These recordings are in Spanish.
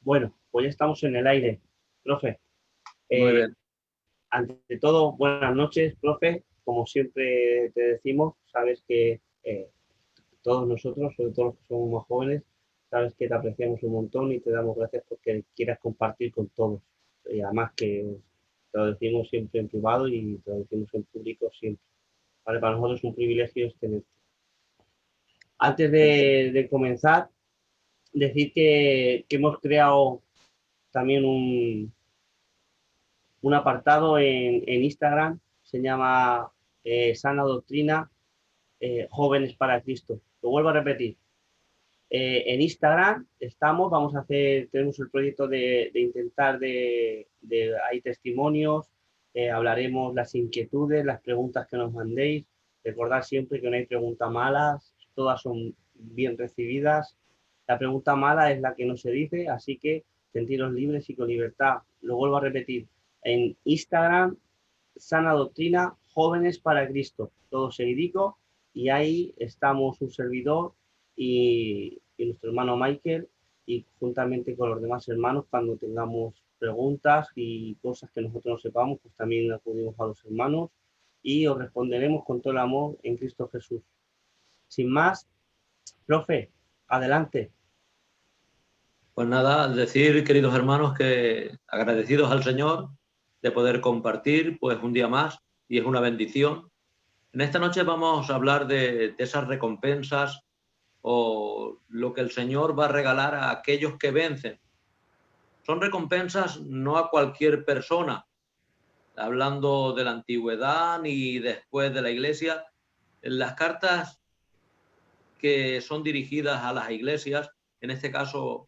Bueno, pues ya estamos en el aire. Profe, Muy eh, bien. ante todo, buenas noches, profe. Como siempre te decimos, sabes que todos nosotros, sobre todo los que somos más jóvenes, sabes que te apreciamos un montón y te damos gracias porque quieras compartir con todos. Y además que te lo decimos siempre en privado y te lo decimos en público siempre. Vale, para nosotros es un privilegio tenerte. Antes de comenzar, decir que hemos creado también un apartado en Instagram, se llama Sana Doctrina, Jóvenes para Cristo. Lo vuelvo a repetir. En Instagram estamos, tenemos el proyecto de intentar hay testimonios, hablaremos las inquietudes, las preguntas que nos mandéis. Recordad siempre que no hay preguntas malas, todas son bien recibidas. La pregunta mala es la que no se dice, así que sentiros libres y con libertad. Lo vuelvo a repetir. En Instagram, Sana Doctrina, Jóvenes para Cristo, todo seguidico, y ahí estamos un servidor y nuestro hermano Michael, y juntamente con los demás hermanos, cuando tengamos preguntas y cosas que nosotros no sepamos, pues también acudimos a los hermanos y os responderemos con todo el amor en Cristo Jesús. Sin más, profe, adelante. Pues nada, decir, queridos hermanos, que agradecidos al Señor de poder compartir pues un día más y es una bendición. En esta noche vamos a hablar de esas recompensas o lo que el Señor va a regalar a aquellos que vencen. Son recompensas no a cualquier persona, hablando de la antigüedad ni después de la iglesia. Las cartas que son dirigidas a las iglesias, en este caso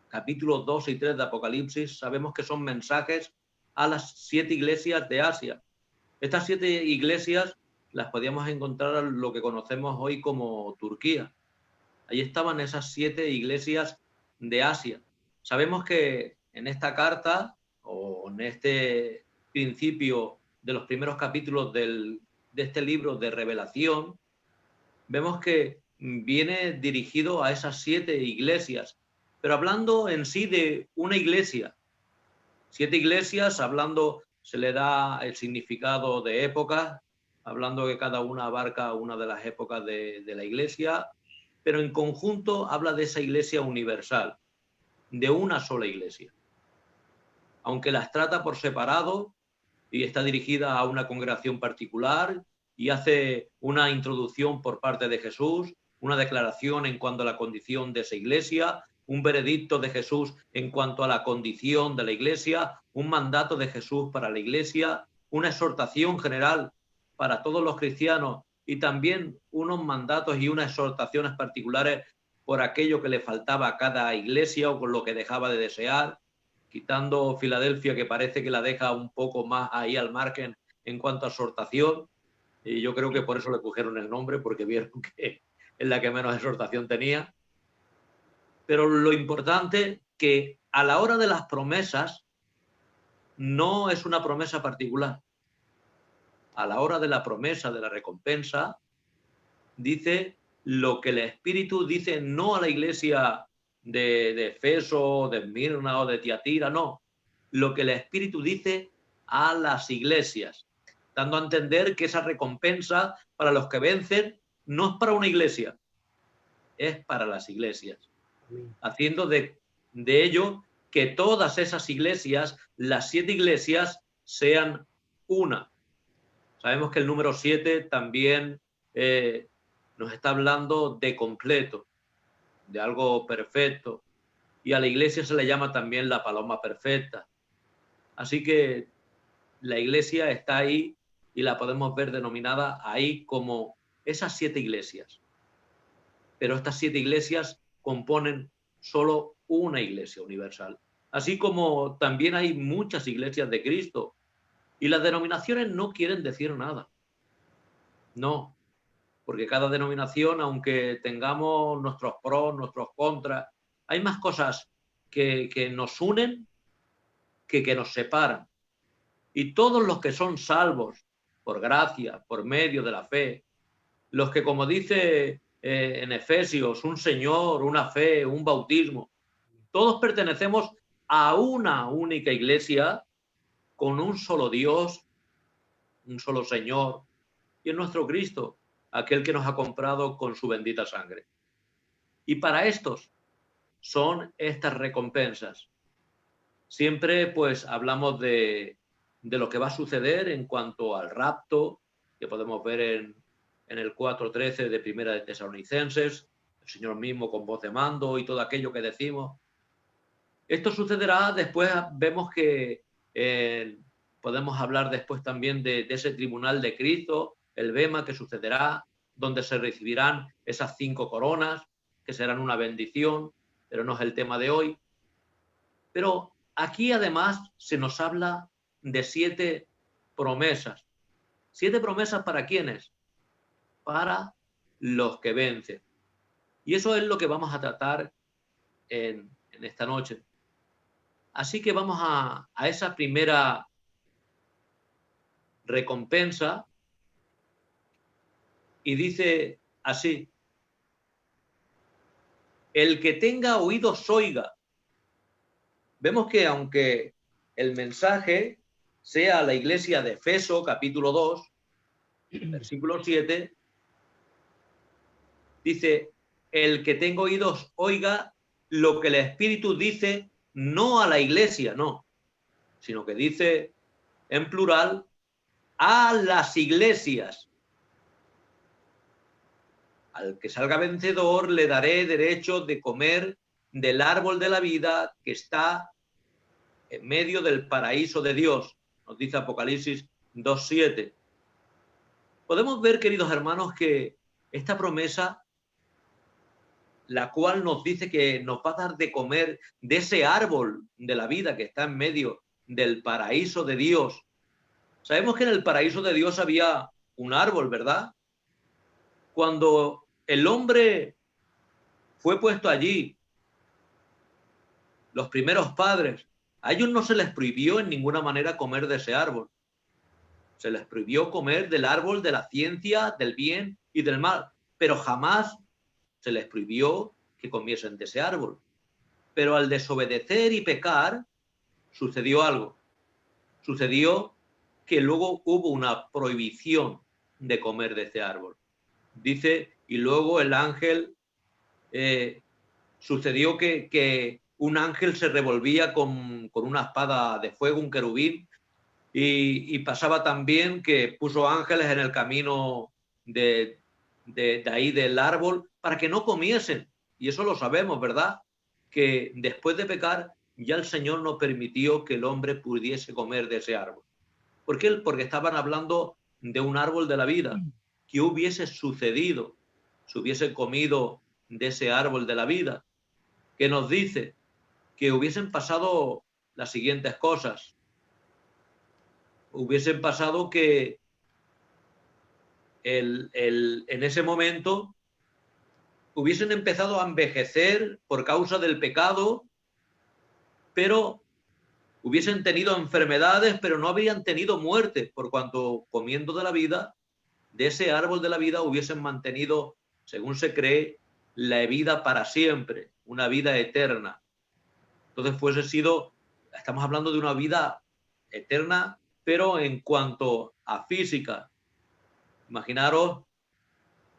capítulos 2 y 3 de Apocalipsis, sabemos que son mensajes a las 7 iglesias de Asia. Estas 7 iglesias las podíamos encontrar en lo que conocemos hoy como Turquía. Ahí estaban esas 7 iglesias de Asia. Sabemos que en esta carta o en este principio de los primeros capítulos de este libro de Revelación, vemos que viene dirigido a esas 7 iglesias, pero hablando en sí de una iglesia. 7 iglesias, hablando, se le da el significado de épocas, hablando que cada una abarca una de las épocas de la iglesia, pero en conjunto habla de esa iglesia universal, de una sola iglesia. Aunque las trata por separado y está dirigida a una congregación particular y hace una introducción por parte de Jesús, una declaración en cuanto a la condición de esa iglesia, un veredicto de Jesús en cuanto a la condición de la iglesia, un mandato de Jesús para la iglesia, una exhortación general para todos los cristianos y también unos mandatos y unas exhortaciones particulares por aquello que le faltaba a cada iglesia o por lo que dejaba de desear, quitando Filadelfia, que parece que la deja un poco más ahí al margen en cuanto a exhortación. Y yo creo que por eso le cogieron el nombre, porque vieron que es la que menos exhortación tenía. Pero lo importante que a la hora de las promesas no es una promesa particular. A la hora de la promesa, de la recompensa, dice lo que el Espíritu dice no a la iglesia de Efeso, de Esmirna o de Tiatira, no. Lo que el Espíritu dice a las iglesias, dando a entender que esa recompensa para los que vencen no es para una iglesia, es para las iglesias, haciendo de ello que todas esas iglesias, las 7 iglesias, sean una. Sabemos que el número 7 también nos está hablando de completo, de algo perfecto, y a la iglesia se le llama también la paloma perfecta. Así que la iglesia está ahí y la podemos ver denominada ahí como esas 7 iglesias. Pero estas 7 iglesias componen solo una iglesia universal. Así como también hay muchas iglesias de Cristo. Y las denominaciones no quieren decir nada. No, porque cada denominación, aunque tengamos nuestros pros, nuestros contras, hay más cosas que nos unen que nos separan. Y todos los que son salvos por gracia, por medio de la fe, los que, como dice en Efesios, un Señor, una fe, un bautismo, Todos pertenecemos a una única iglesia con un solo Dios, un solo Señor, y es nuestro Cristo, aquel que nos ha comprado con su bendita sangre. Y para estos son estas recompensas. Siempre pues hablamos de lo que va a suceder en cuanto al rapto, que podemos ver en el 4:13 de Primera de Tesalonicenses, el Señor mismo con voz de mando y todo aquello que decimos. Esto sucederá después, vemos que podemos hablar después también de ese tribunal de Cristo, el bema que sucederá, donde se recibirán esas 5 coronas, que serán una bendición, pero no es el tema de hoy. Pero aquí además se nos habla de 7 promesas. 7 promesas ¿para quiénes? Para los que vencen. Y eso es lo que vamos a tratar en esta noche. Así que vamos a esa primera recompensa y dice así: el que tenga oídos oiga. Vemos que aunque el mensaje sea a la iglesia de Efeso, capítulo 2, versículo 7, dice, el que tenga oídos oiga lo que el Espíritu dice, no a la iglesia, no, sino que dice en plural, a las iglesias. Al que salga vencedor le daré derecho de comer del árbol de la vida que está en medio del paraíso de Dios, nos dice Apocalipsis 2:7. Podemos ver, queridos hermanos, que esta promesa, la cual nos dice que nos va a dar de comer de ese árbol de la vida que está en medio del paraíso de Dios. Sabemos que en el paraíso de Dios había un árbol, ¿verdad? Cuando el hombre fue puesto allí, los primeros padres, a ellos no se les prohibió en ninguna manera comer de ese árbol. Se les prohibió comer del árbol de la ciencia, del bien y del mal, pero jamás se les prohibió que comiesen de ese árbol. Pero al desobedecer y pecar, sucedió algo. Sucedió que luego hubo una prohibición de comer de ese árbol. Dice, y luego el ángel, sucedió que un ángel se revolvía con una espada de fuego, un querubín, y pasaba también que puso ángeles en el camino de ahí del árbol para que no comiesen. Y eso lo sabemos, ¿verdad? Que después de pecar ya el Señor no permitió que el hombre pudiese comer de ese árbol. ¿Por qué? Porque estaban hablando de un árbol de la vida. ¿Qué hubiese sucedido si hubiese comido de ese árbol de la vida? Que nos dice que hubiesen pasado las siguientes cosas. Hubiesen pasado que en ese momento hubiesen empezado a envejecer por causa del pecado, pero hubiesen tenido enfermedades, pero no habrían tenido muerte, por cuanto comiendo de la vida, de ese árbol de la vida, hubiesen mantenido, según se cree, la vida para siempre, una vida eterna. Entonces estamos hablando de una vida eterna, pero en cuanto a física. Imaginaros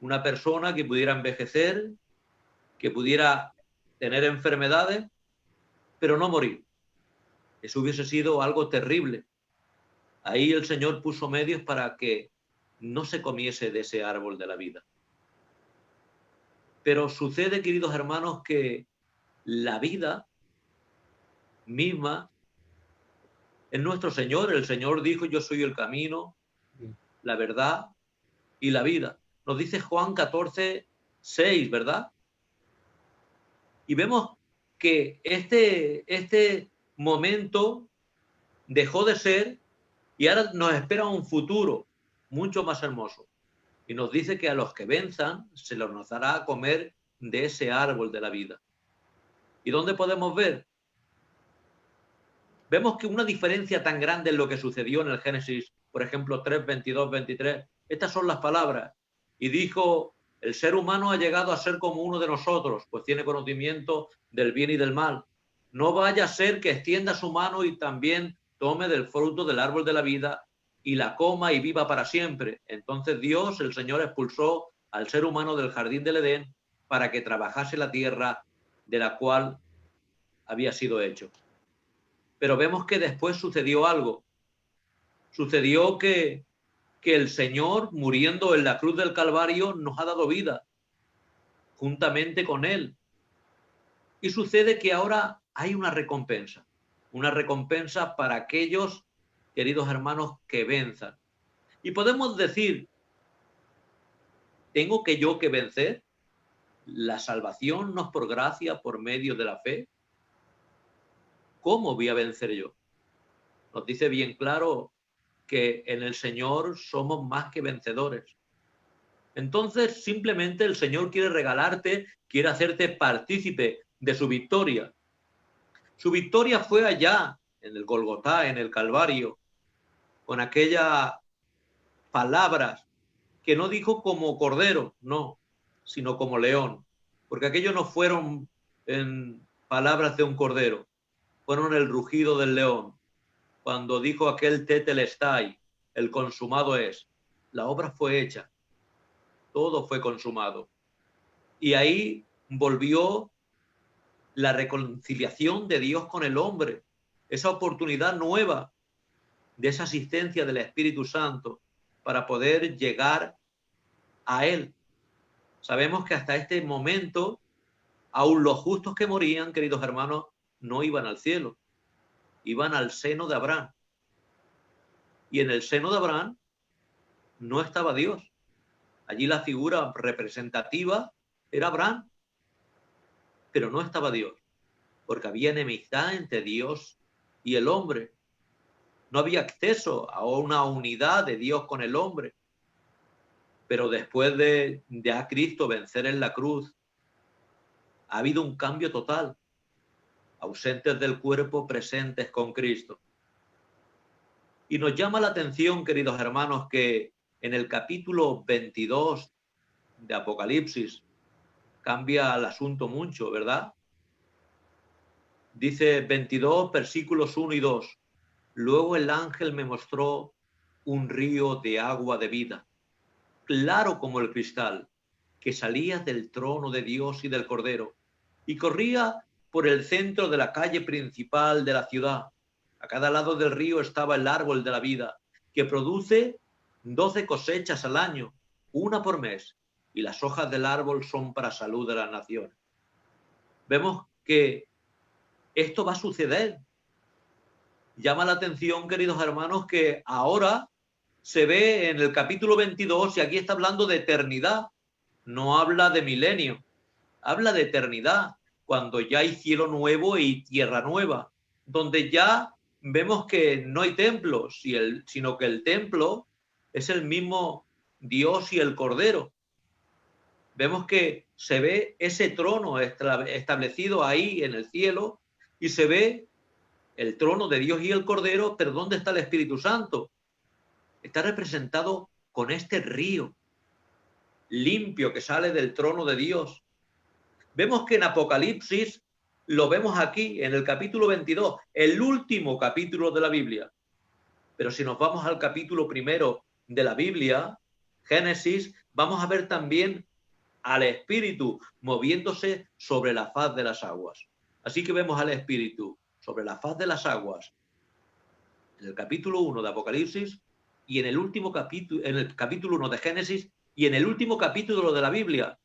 una persona que pudiera envejecer, que pudiera tener enfermedades, pero no morir. Eso hubiese sido algo terrible. Ahí el Señor puso medios para que no se comiese de ese árbol de la vida. Pero sucede, queridos hermanos, que la vida misma es nuestro Señor. El Señor dijo, yo soy el camino, la verdad y la vida. Nos dice Juan 14:6, ¿verdad? Y vemos que este momento dejó de ser y ahora nos espera un futuro mucho más hermoso. Y nos dice que a los que venzan se los nos dará a comer de ese árbol de la vida. ¿Y dónde podemos ver? Vemos que una diferencia tan grande en lo que sucedió en el Génesis, por ejemplo, 3, 22, 23. Estas son las palabras. Y dijo, el ser humano ha llegado a ser como uno de nosotros, pues tiene conocimiento del bien y del mal. No vaya a ser que extienda su mano y también tome del fruto del árbol de la vida y la coma y viva para siempre. Entonces Dios, el Señor, expulsó al ser humano del jardín del Edén para que trabajase la tierra de la cual había sido hecho. Pero vemos que después sucedió algo. Sucedió que el Señor, muriendo en la cruz del Calvario, nos ha dado vida juntamente con Él. Y sucede que ahora hay una recompensa para aquellos, queridos hermanos, que venzan. Y podemos decir, ¿tengo que yo que vencer? ¿La salvación no es por gracia, por medio de la fe? ¿Cómo voy a vencer yo? Nos dice bien claro que en el Señor somos más que vencedores. Entonces, simplemente el Señor quiere regalarte, quiere hacerte partícipe de su victoria. Su victoria fue allá, en el Golgotá, en el Calvario, con aquellas palabras que no dijo como cordero, no, sino como león, porque aquello no fueron en palabras de un cordero, fueron el rugido del león. Cuando dijo aquel tetelestai, el consumado es, la obra fue hecha, todo fue consumado. Y ahí volvió la reconciliación de Dios con el hombre, esa oportunidad nueva de esa asistencia del Espíritu Santo para poder llegar a Él. Sabemos que hasta este momento, aún los justos que morían, queridos hermanos, no iban al cielo, iban al seno de Abraham. Y en el seno de Abraham no estaba Dios. Allí la figura representativa era Abraham, pero no estaba Dios, porque había enemistad entre Dios y el hombre. No había acceso a una unidad de Dios con el hombre. Pero después de a Cristo vencer en la cruz, ha habido un cambio total. Ausentes del cuerpo, presentes con Cristo. Y nos llama la atención, queridos hermanos, que en el capítulo 22 de Apocalipsis cambia el asunto mucho, ¿verdad? Dice 22, versículos 1 y 2. Luego el ángel me mostró un río de agua de vida, claro como el cristal, que salía del trono de Dios y del Cordero, y corría por el centro de la calle principal de la ciudad. A cada lado del río estaba el árbol de la vida, que produce 12 cosechas al año, una por mes, y las hojas del árbol son para salud de las naciones. Vemos que esto va a suceder. Llama la atención, queridos hermanos, que ahora se ve en el capítulo 22, y aquí está hablando de eternidad, no habla de milenio, habla de eternidad, cuando ya hay cielo nuevo y tierra nueva, donde ya vemos que no hay templos, sino que el templo es el mismo Dios y el Cordero. Vemos que se ve ese trono establecido ahí en el cielo, y se ve el trono de Dios y el Cordero, pero ¿dónde está el Espíritu Santo? Está representado con este río limpio que sale del trono de Dios. Vemos que en Apocalipsis, lo vemos aquí en el capítulo 22, el último capítulo de la Biblia. Pero si nos vamos al capítulo primero de la Biblia, Génesis, vamos a ver también al Espíritu moviéndose sobre la faz de las aguas. Así que vemos al Espíritu sobre la faz de las aguas en el capítulo 1 de Apocalipsis, y en el último capítulo, en el capítulo 1 de Génesis, y en el último capítulo de la Biblia,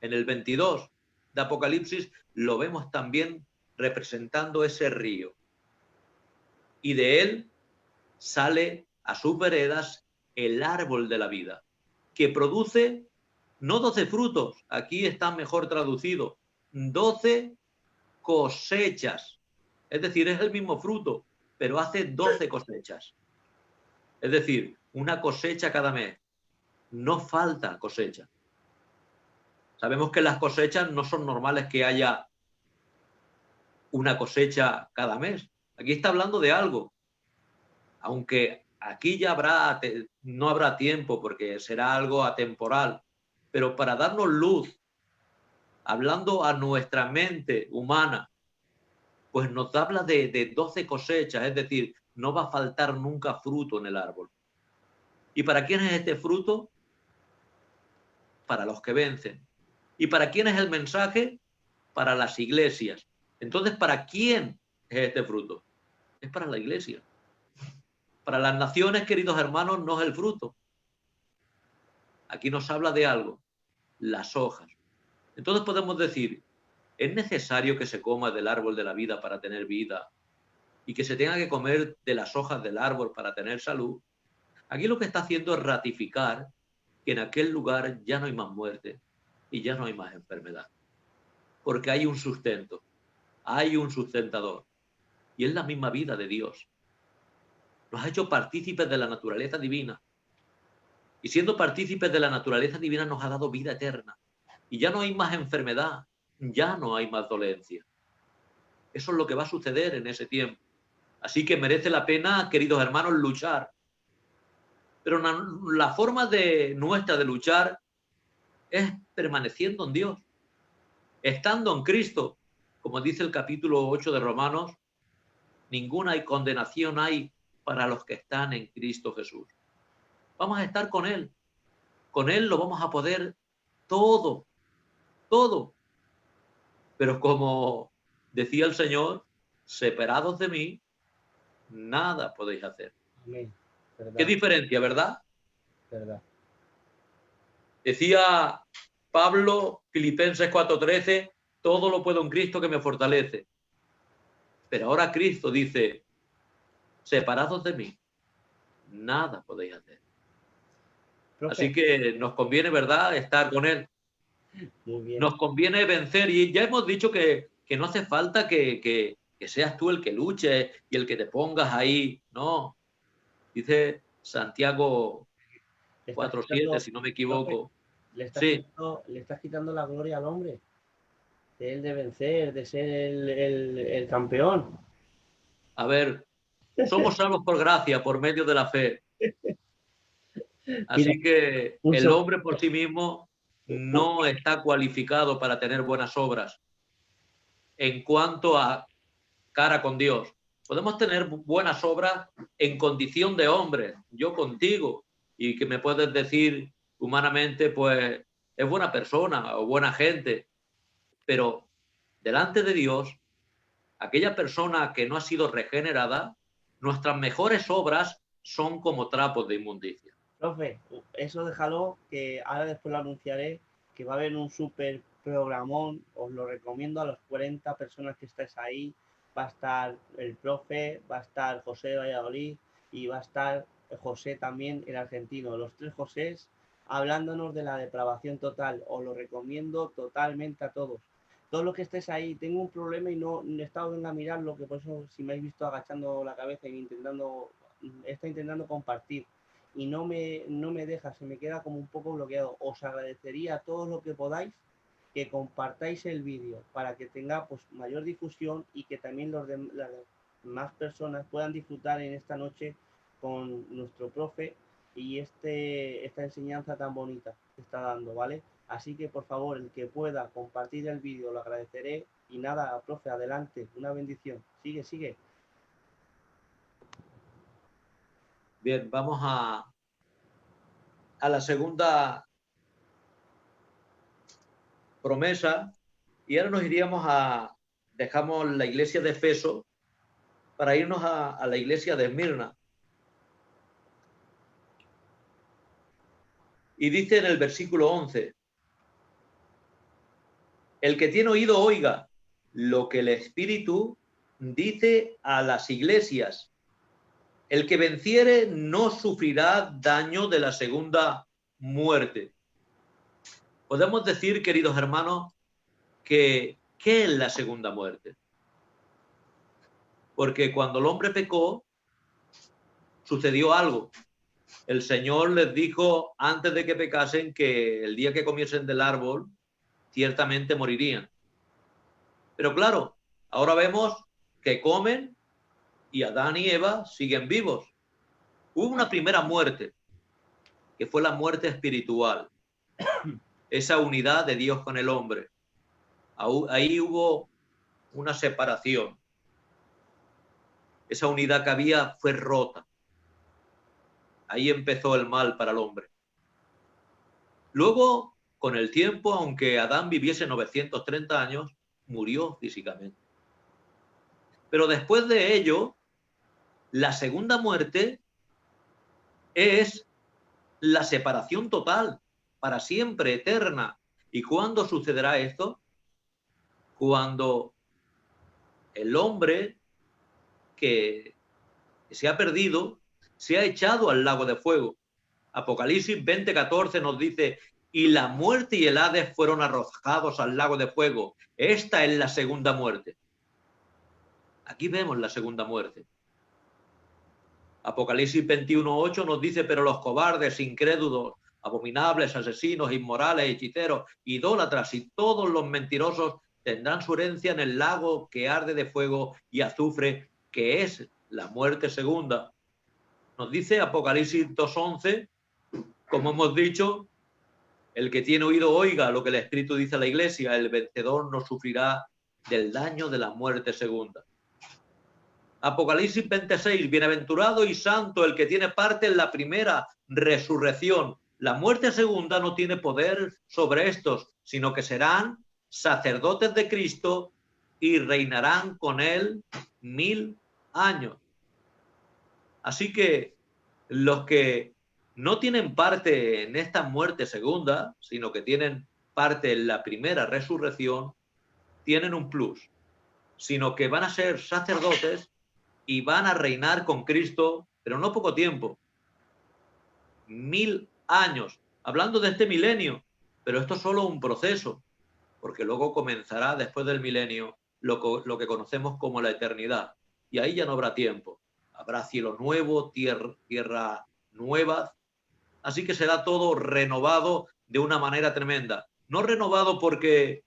en el 22 de Apocalipsis, lo vemos también representando ese río. Y de él sale a sus veredas el árbol de la vida, que produce no 12 frutos, aquí está mejor traducido, 12 cosechas. Es decir, es el mismo fruto, pero hace 12 cosechas. Es decir, una cosecha cada mes. No falta cosecha. Sabemos que las cosechas no son normales que haya una cosecha cada mes. Aquí está hablando de algo. Aunque aquí ya no habrá tiempo porque será algo atemporal. Pero para darnos luz, hablando a nuestra mente humana, pues nos habla de 12 cosechas, es decir, no va a faltar nunca fruto en el árbol. ¿Y para quién es este fruto? Para los que vencen. ¿Y para quién es el mensaje? Para las iglesias. Entonces, ¿para quién es este fruto? Es para la iglesia. Para las naciones, queridos hermanos, no es el fruto. Aquí nos habla de algo, las hojas. Entonces podemos decir, ¿es necesario que se coma del árbol de la vida para tener vida y que se tenga que comer de las hojas del árbol para tener salud? Aquí lo que está haciendo es ratificar que en aquel lugar ya no hay más muerte y ya no hay más enfermedad, porque hay un sustento, hay un sustentador, y es la misma vida de Dios. Nos ha hecho partícipes de la naturaleza divina, y siendo partícipes de la naturaleza divina nos ha dado vida eterna, y ya no hay más enfermedad, ya no hay más dolencia. Eso es lo que va a suceder en ese tiempo. Así que merece la pena, queridos hermanos, luchar. Pero la forma nuestra de luchar es permaneciendo en Dios, estando en Cristo. Como dice el capítulo 8 de Romanos, ninguna condenación hay para los que están en Cristo Jesús. Vamos a estar con Él. Con Él lo vamos a poder todo, todo. Pero como decía el Señor, separados de mí, nada podéis hacer. Amén. ¿Verdad? Qué diferencia, ¿verdad? ¿Verdad? Decía Pablo, Filipenses 4:13, todo lo puedo en Cristo que me fortalece. Pero ahora Cristo dice, separados de mí, nada podéis hacer. Profe, así que nos conviene, ¿verdad?, estar con Él. muy bien. Nos conviene vencer, y ya hemos dicho que no hace falta que seas tú el que luche y el que te pongas ahí, no. Dice Santiago 4:7, si no me equivoco. Profe, le estás quitando la gloria al hombre, de él de vencer, de ser el campeón. A ver, somos salvos por gracia, por medio de la fe. Así que el hombre por sí mismo no está cualificado para tener buenas obras. En cuanto a cara con Dios, podemos tener buenas obras en condición de hombre, yo contigo, y que me puedes decir humanamente, pues es buena persona o buena gente, pero delante de Dios, aquella persona que no ha sido regenerada, nuestras mejores obras son como trapos de inmundicia. Profe, eso déjalo, que ahora después lo anunciaré, que va a haber un súper programón, os lo recomiendo a las 40 personas que estáis ahí. Va a estar el profe, va a estar José de Valladolid y va a estar José también, el argentino. Los tres Josés hablándonos de la depravación total. Os lo recomiendo totalmente a todos. Todos los que estéis ahí, tengo un problema y no he estado en a mirarlo, que por eso si me habéis visto agachando la cabeza y está intentando compartir y no me deja, se me queda como un poco bloqueado. Os agradecería a todos lo que podáis que compartáis el vídeo para que tenga pues mayor difusión y que también las demás personas puedan disfrutar en esta noche con nuestro profe y esta enseñanza tan bonita que está dando, ¿vale? Así que por favor, el que pueda compartir el vídeo lo agradeceré. Y nada, profe, adelante, una bendición. Sigue. Bien, vamos a la segunda promesa, y ahora nos iríamos dejamos la iglesia de Efeso para irnos a la iglesia de Esmirna. Y dice en el versículo 11, el que tiene oído oiga lo que el Espíritu dice a las iglesias. El que venciere no sufrirá daño de la segunda muerte. Podemos decir, queridos hermanos, que ¿qué es la segunda muerte? Porque cuando el hombre pecó, sucedió algo. El Señor les dijo antes de que pecasen que el día que comiesen del árbol, ciertamente morirían. Pero claro, ahora vemos que comen y Adán y Eva siguen vivos. Hubo una primera muerte, que fue la muerte espiritual, esa unidad de Dios con el hombre. Ahí hubo una separación. esa unidad que había fue rota. Ahí empezó el mal para el hombre. Luego, con el tiempo, aunque Adán viviese 930 años, murió físicamente. Pero después de ello, la segunda muerte es la separación total, para siempre, eterna. ¿Y cuándo sucederá esto? Cuando el hombre que se ha perdido se ha echado al lago de fuego. Apocalipsis 20:14 nos dice: y la muerte y el Hades fueron arrojados al lago de fuego. Esta es la segunda muerte. Aquí vemos la segunda muerte. Apocalipsis 21:8 nos dice: pero los cobardes, incrédulos, abominables, asesinos, inmorales, hechiceros, idólatras y todos los mentirosos tendrán su herencia en el lago que arde de fuego y azufre, que es la muerte segunda. Nos dice Apocalipsis 2:11, como hemos dicho, el que tiene oído oiga lo que el Espíritu dice a la Iglesia: el vencedor no sufrirá del daño de la muerte segunda. Apocalipsis 26, bienaventurado y santo el que tiene parte en la primera resurrección. La muerte segunda no tiene poder sobre estos, sino que serán sacerdotes de Cristo y reinarán con él 1000 años. Así que los que no tienen parte en esta muerte segunda, sino que tienen parte en la primera resurrección, tienen un plus, sino que van a ser sacerdotes y van a reinar con Cristo, pero no poco tiempo, 1000 años, hablando de este milenio, pero esto es solo un proceso, porque luego comenzará después del milenio lo que conocemos como la eternidad, y ahí ya no habrá tiempo, habrá cielo nuevo, tierra nueva, así que será todo renovado de una manera tremenda, no renovado porque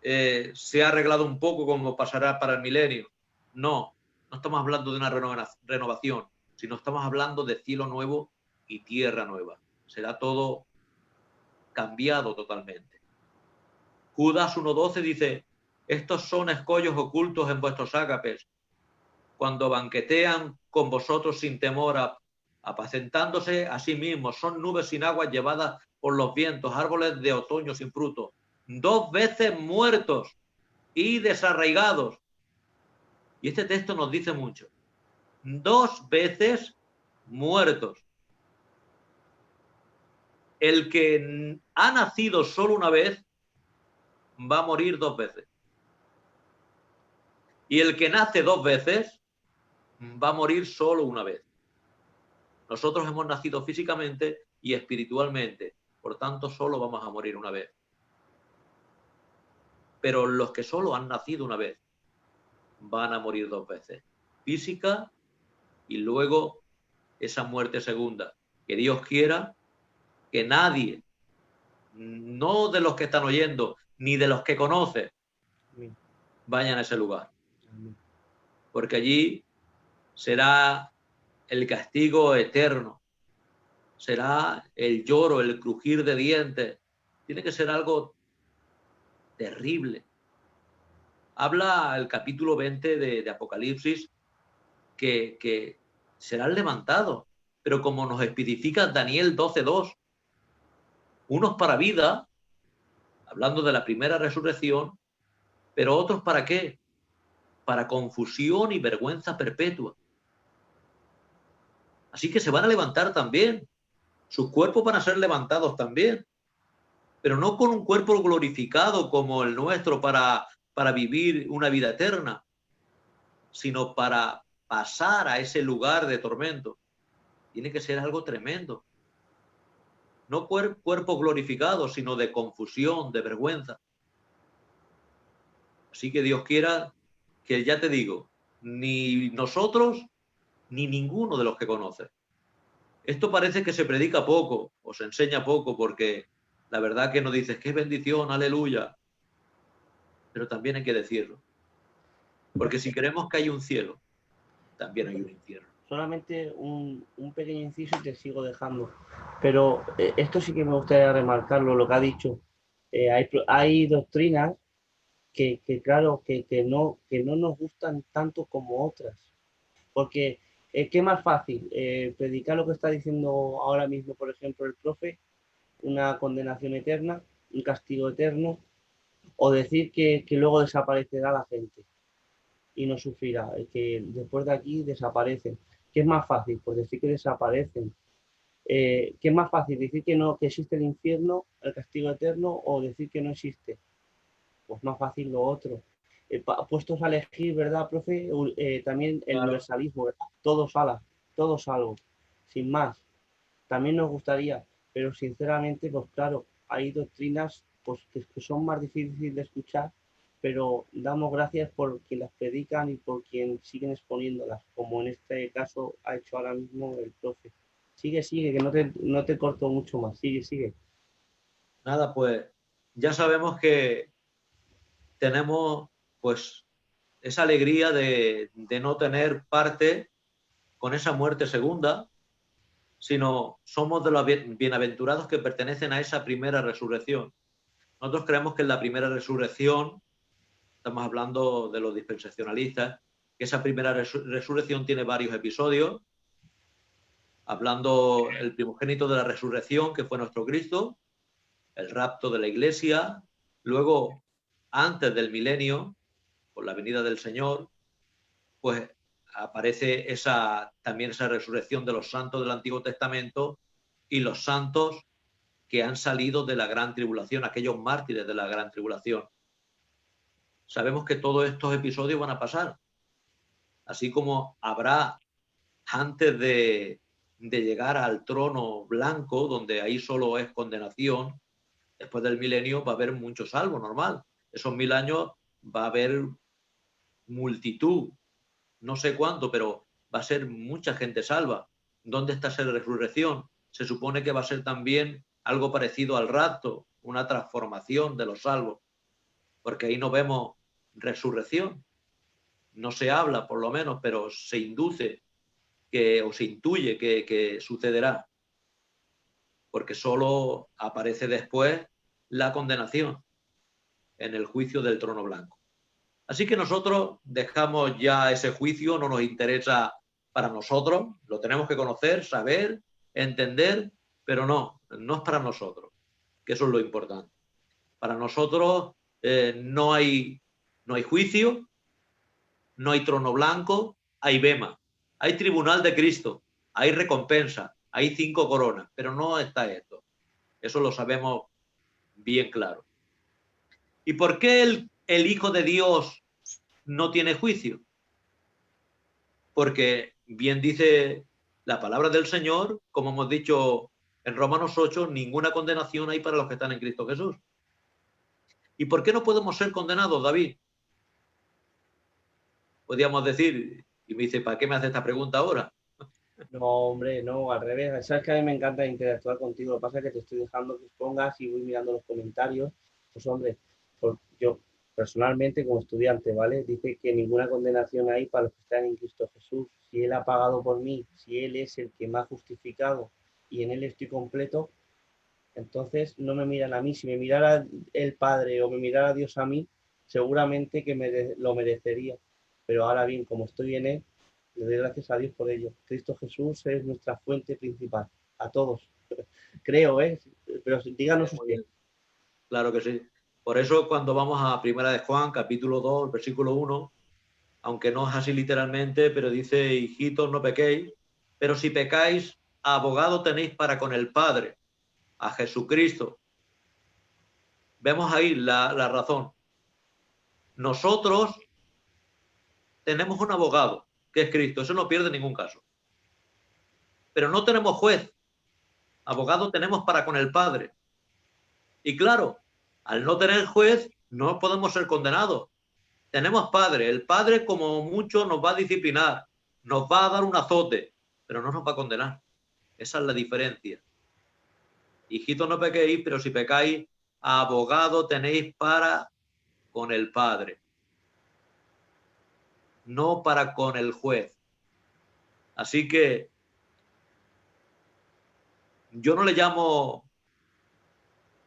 se ha arreglado un poco como pasará para el milenio, no estamos hablando de una renovación, sino estamos hablando de cielo nuevo y tierra nueva. Será todo cambiado totalmente. Judas 1:12 dice: estos son escollos ocultos en vuestros ágapes, cuando banquetean con vosotros sin temor, apacentándose a sí mismos. Son nubes sin agua llevadas por los vientos, árboles de otoño sin fruto, 2 veces muertos y desarraigados. Y este texto nos dice mucho. 2 veces muertos. El que ha nacido solo una vez va a morir 2 veces. Y el que nace 2 veces va a morir solo una vez. Nosotros hemos nacido físicamente y espiritualmente, por tanto solo vamos a morir una vez. Pero los que solo han nacido una vez van a morir 2 veces. Física y luego esa muerte segunda. Que Dios quiera que nadie, no de los que están oyendo, ni de los que conocen, vayan a ese lugar. Porque allí será el castigo eterno, será el lloro, el crujir de dientes. Tiene que ser algo terrible. Habla el capítulo 20 de Apocalipsis que serán levantados, pero como nos especifica Daniel 12:2, unos para vida, hablando de la primera resurrección, pero otros ¿para qué? Para confusión y vergüenza perpetua. Así que se van a levantar también, sus cuerpos van a ser levantados también, pero no con un cuerpo glorificado como el nuestro para vivir una vida eterna, sino para pasar a ese lugar de tormento. Tiene que ser algo tremendo. No cuerpo glorificado, sino de confusión, de vergüenza. Así que Dios quiera que, ya te digo, ni nosotros, ni ninguno de los que conoce. Esto parece que se predica poco, o se enseña poco, porque la verdad que nos dices, qué bendición, aleluya. Pero también hay que decirlo. Porque si creemos que hay un cielo, también hay un infierno. Solamente un pequeño inciso y te sigo dejando. Pero esto sí que me gustaría remarcarlo, lo que ha dicho. Hay doctrinas claro, que no nos gustan tanto como otras. Porque, ¿qué es más fácil? Predicar lo que está diciendo ahora mismo, por ejemplo, el profe, una condenación eterna, un castigo eterno, o decir que luego desaparecerá la gente y no sufrirá, que después de aquí desaparecen. ¿Qué es más fácil? Pues decir que desaparecen. ¿Qué es más fácil? ¿Decir que no, que existe el infierno, el castigo eterno, o decir que no existe? Pues más fácil lo otro. Puestos a elegir, ¿verdad, profe? También el Claro. universalismo, ¿verdad? Todo sala, todo salvo, sin más. También nos gustaría, pero sinceramente, pues claro, hay doctrinas pues, que son más difíciles de escuchar, pero damos gracias por quien las predican y por quien siguen exponiéndolas, como en este caso ha hecho ahora mismo el profe. Sigue, sigue, que no te corto mucho más. Sigue, sigue. Nada, pues ya sabemos que tenemos pues esa alegría de no tener parte con esa muerte segunda, sino somos de los bienaventurados que pertenecen a esa primera resurrección. Nosotros creemos que en la primera resurrección, estamos hablando de los dispensacionalistas, que esa primera resurrección tiene varios episodios, hablando el primogénito de la resurrección, que fue nuestro Cristo, el rapto de la iglesia, luego, antes del milenio, por la venida del Señor, pues aparece también esa resurrección de los santos del Antiguo Testamento y los santos que han salido de la gran tribulación, aquellos mártires de la gran tribulación. Sabemos que todos estos episodios van a pasar, así como habrá antes de llegar al trono blanco, donde ahí solo es condenación. Después del milenio va a haber mucho salvo, normal. Esos 1000 años va a haber multitud, no sé cuánto, pero va a ser mucha gente salva. ¿Dónde está esa resurrección? Se supone que va a ser también algo parecido al rapto, una transformación de los salvos, porque ahí no vemos resurrección. No se habla, por lo menos, pero se induce o se intuye que sucederá, porque solo aparece después la condenación en el juicio del trono blanco. Así que nosotros dejamos ya ese juicio, no nos interesa para nosotros, lo tenemos que conocer, saber, entender, pero no es para nosotros, que eso es lo importante. Para nosotros no hay juicio, no hay trono blanco, hay bema, hay tribunal de Cristo, hay recompensa, hay 5 coronas, pero no está esto. Eso lo sabemos bien claro. ¿Y por qué el Hijo de Dios no tiene juicio? Porque bien dice la palabra del Señor, como hemos dicho en Romanos 8, ninguna condenación hay para los que están en Cristo Jesús. ¿Y por qué no podemos ser condenados, David? Podríamos decir, y me dice, ¿para qué me hace esta pregunta ahora? No, hombre, no, al revés. Sabes que a mí me encanta interactuar contigo. Lo que pasa es que te estoy dejando que expongas y voy mirando los comentarios. Pues, hombre, yo personalmente como estudiante, ¿vale? Dice que ninguna condenación hay para los que están en Cristo Jesús. Si Él ha pagado por mí, si Él es el que me ha justificado y en Él estoy completo, entonces no me miran a mí. Si me mirara el Padre o me mirara Dios a mí, seguramente que lo merecería. Pero ahora bien, como estoy en Él, le doy gracias a Dios por ello. Cristo Jesús es nuestra fuente principal, a todos. Creo, ¿eh? Pero díganos Muy usted. bien. Claro que sí. Por eso cuando vamos a Primera de Juan, capítulo 2, versículo 1, aunque no es así literalmente, pero dice, hijitos, no pequéis, pero si pecáis, abogado tenéis para con el Padre, a Jesucristo. Vemos ahí la razón. Nosotros tenemos un abogado, que es Cristo, eso no pierde ningún caso. Pero no tenemos juez, abogado tenemos para con el Padre. Y claro, al no tener juez, no podemos ser condenados. Tenemos Padre, el Padre como mucho nos va a disciplinar, nos va a dar un azote, pero no nos va a condenar. Esa es la diferencia. Hijitos, no pequéis, pero si pecáis, abogado tenéis para con el Padre, no para con el juez. Así que yo no le llamo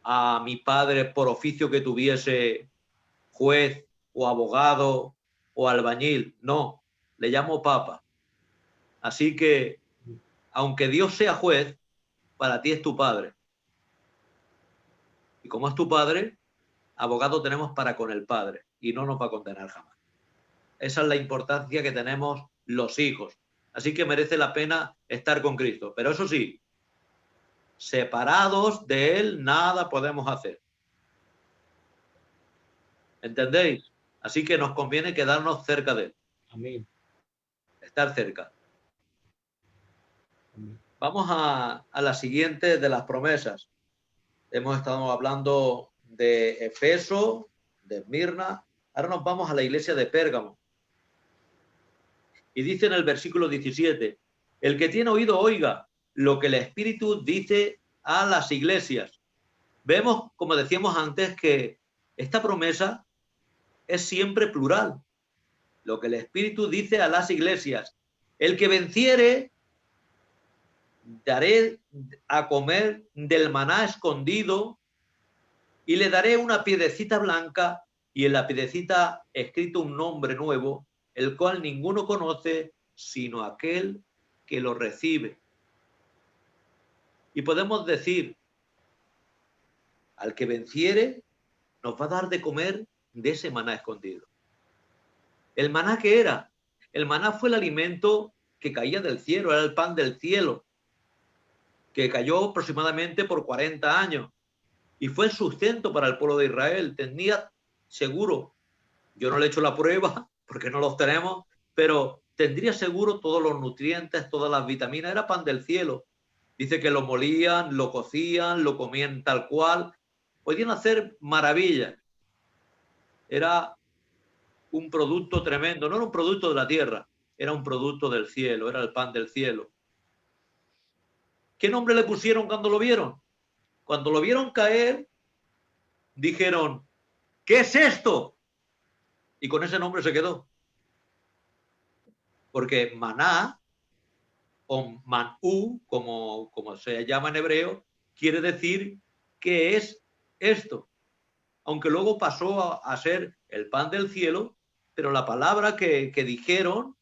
a mi padre por oficio que tuviese juez o abogado o albañil, no, le llamo papa. Así que, aunque Dios sea juez, para ti es tu Padre. Y como es tu Padre, abogado tenemos para con el Padre y no nos va a condenar jamás. Esa es la importancia que tenemos los hijos. Así que merece la pena estar con Cristo. Pero eso sí, separados de Él nada podemos hacer. ¿Entendéis? Así que nos conviene quedarnos cerca de Él. Amén. Estar cerca. Amén. Vamos a la siguiente de las promesas. Hemos estado hablando de Efeso, de Esmirna. Ahora nos vamos a la iglesia de Pérgamo. Y dice en el versículo 17, el que tiene oído oiga lo que el Espíritu dice a las iglesias. Vemos, como decíamos antes, que esta promesa es siempre plural. Lo que el Espíritu dice a las iglesias. El que venciere, daré a comer del maná escondido y le daré una piedrecita blanca y en la piedrecita escrito un nombre nuevo, el cual ninguno conoce sino aquel que lo recibe. Y podemos decir, al que venciere, nos va a dar de comer de ese maná escondido. ¿El maná qué era? El maná fue el alimento que caía del cielo, era el pan del cielo, que cayó aproximadamente por 40 años. Y fue el sustento para el pueblo de Israel. Tenía seguro, yo no le he hecho la prueba porque no los tenemos, pero tendría seguro todos los nutrientes, todas las vitaminas. Era pan del cielo. Dice que lo molían, lo cocían, lo comían tal cual. Podían hacer maravillas. Era un producto tremendo. No era un producto de la tierra, era un producto del cielo, era el pan del cielo. ¿Qué nombre le pusieron cuando lo vieron? Cuando lo vieron caer, dijeron, ¿qué es esto? Y con ese nombre se quedó. Porque maná, o manú, como se llama en hebreo, quiere decir ¿qué es esto? Aunque luego pasó a ser el pan del cielo, pero la palabra que dijeron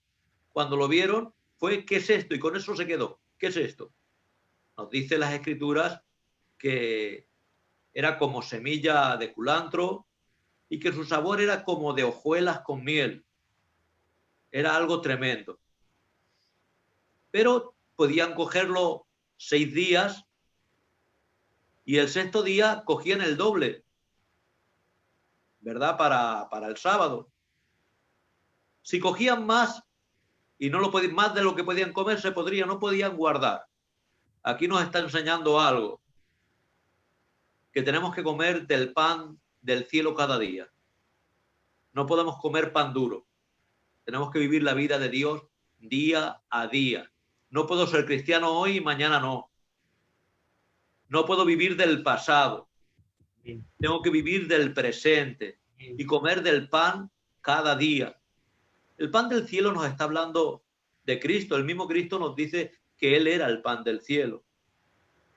cuando lo vieron fue ¿qué es esto? Y con eso se quedó. ¿Qué es esto? Nos dice las escrituras que era como semilla de culantro y que su sabor era como de hojuelas con miel. Era algo tremendo. Pero podían cogerlo 6 días y el sexto día cogían el doble, ¿verdad? Para el sábado. Si cogían más y no lo podían, más de lo que podían comer, no podían guardar. Aquí nos está enseñando algo, que tenemos que comer del pan del cielo cada día. No podemos comer pan duro. Tenemos que vivir la vida de Dios día a día. No puedo ser cristiano hoy y mañana no. No puedo vivir del pasado. Tengo que vivir del presente y comer del pan cada día. El pan del cielo nos está hablando de Cristo. El mismo Cristo nos dice que Él era el pan del cielo.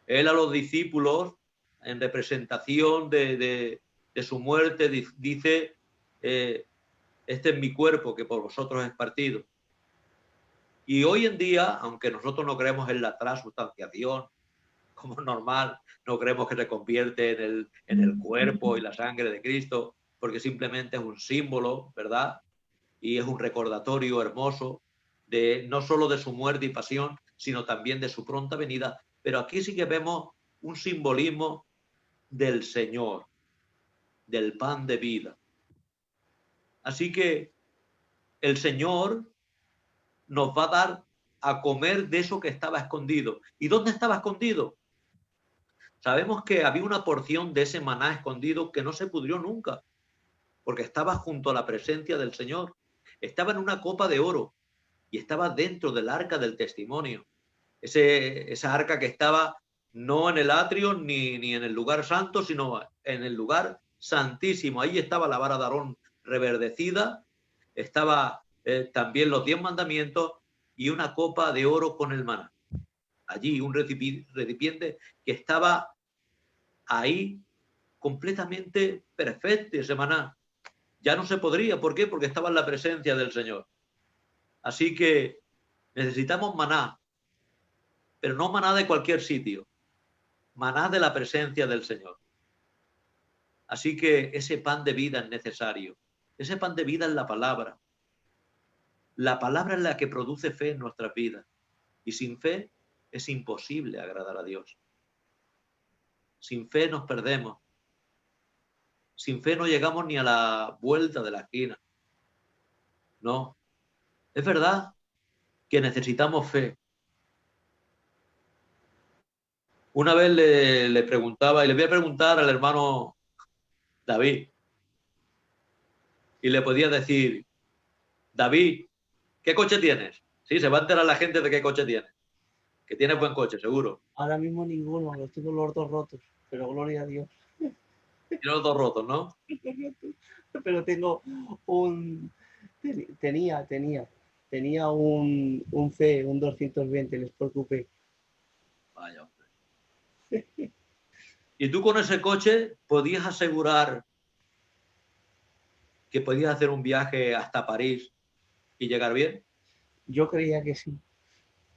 Él a los discípulos, en representación de su muerte, dice, este es mi cuerpo que por vosotros es partido. Y hoy en día, aunque nosotros no creemos en la transubstanciación, como normal, no creemos que se convierte en el cuerpo y la sangre de Cristo, porque simplemente es un símbolo, ¿verdad? Y es un recordatorio hermoso de no solo de su muerte y pasión, sino también de su pronta venida. Pero aquí sí que vemos un simbolismo del Señor, del pan de vida. Así que el Señor nos va a dar a comer de eso que estaba escondido. ¿Y dónde estaba escondido? Sabemos que había una porción de ese maná escondido que no se pudrió nunca, porque estaba junto a la presencia del Señor. Estaba en una copa de oro y estaba dentro del arca del testimonio. Esa arca que estaba no en el atrio ni en el lugar santo, sino en el lugar santísimo. Ahí estaba la vara de Aarón reverdecida, estaba también los 10 mandamientos y una copa de oro con el maná. Allí un recipiente que estaba ahí completamente perfecto ese maná. Ya no se podría. ¿Por qué? Porque estaba en la presencia del Señor. Así que Necesitamos maná, pero no maná de cualquier sitio, maná de la presencia del Señor. Así que ese pan de vida es necesario. Ese pan de vida es la palabra. La palabra es la que produce fe en nuestras vidas. Y sin fe es imposible agradar a Dios. Sin fe nos perdemos. Sin fe no llegamos ni a la vuelta de la esquina. No. Es verdad que necesitamos fe. Una vez le preguntaba, y le voy a preguntar al hermano David, y le podía decir, David, ¿qué coche tienes? Sí, se va a enterar la gente de qué coche tienes. Que tienes buen coche, seguro. Ahora mismo ninguno, los tengo los dos rotos, pero gloria a Dios. Tienes los dos rotos, ¿no? Pero tengo un... Tenía un C, un 220, les preocupé. Vaya, hombre. Y tú con ese coche podías asegurar que podías hacer un viaje hasta París y llegar bien. Yo creía que sí.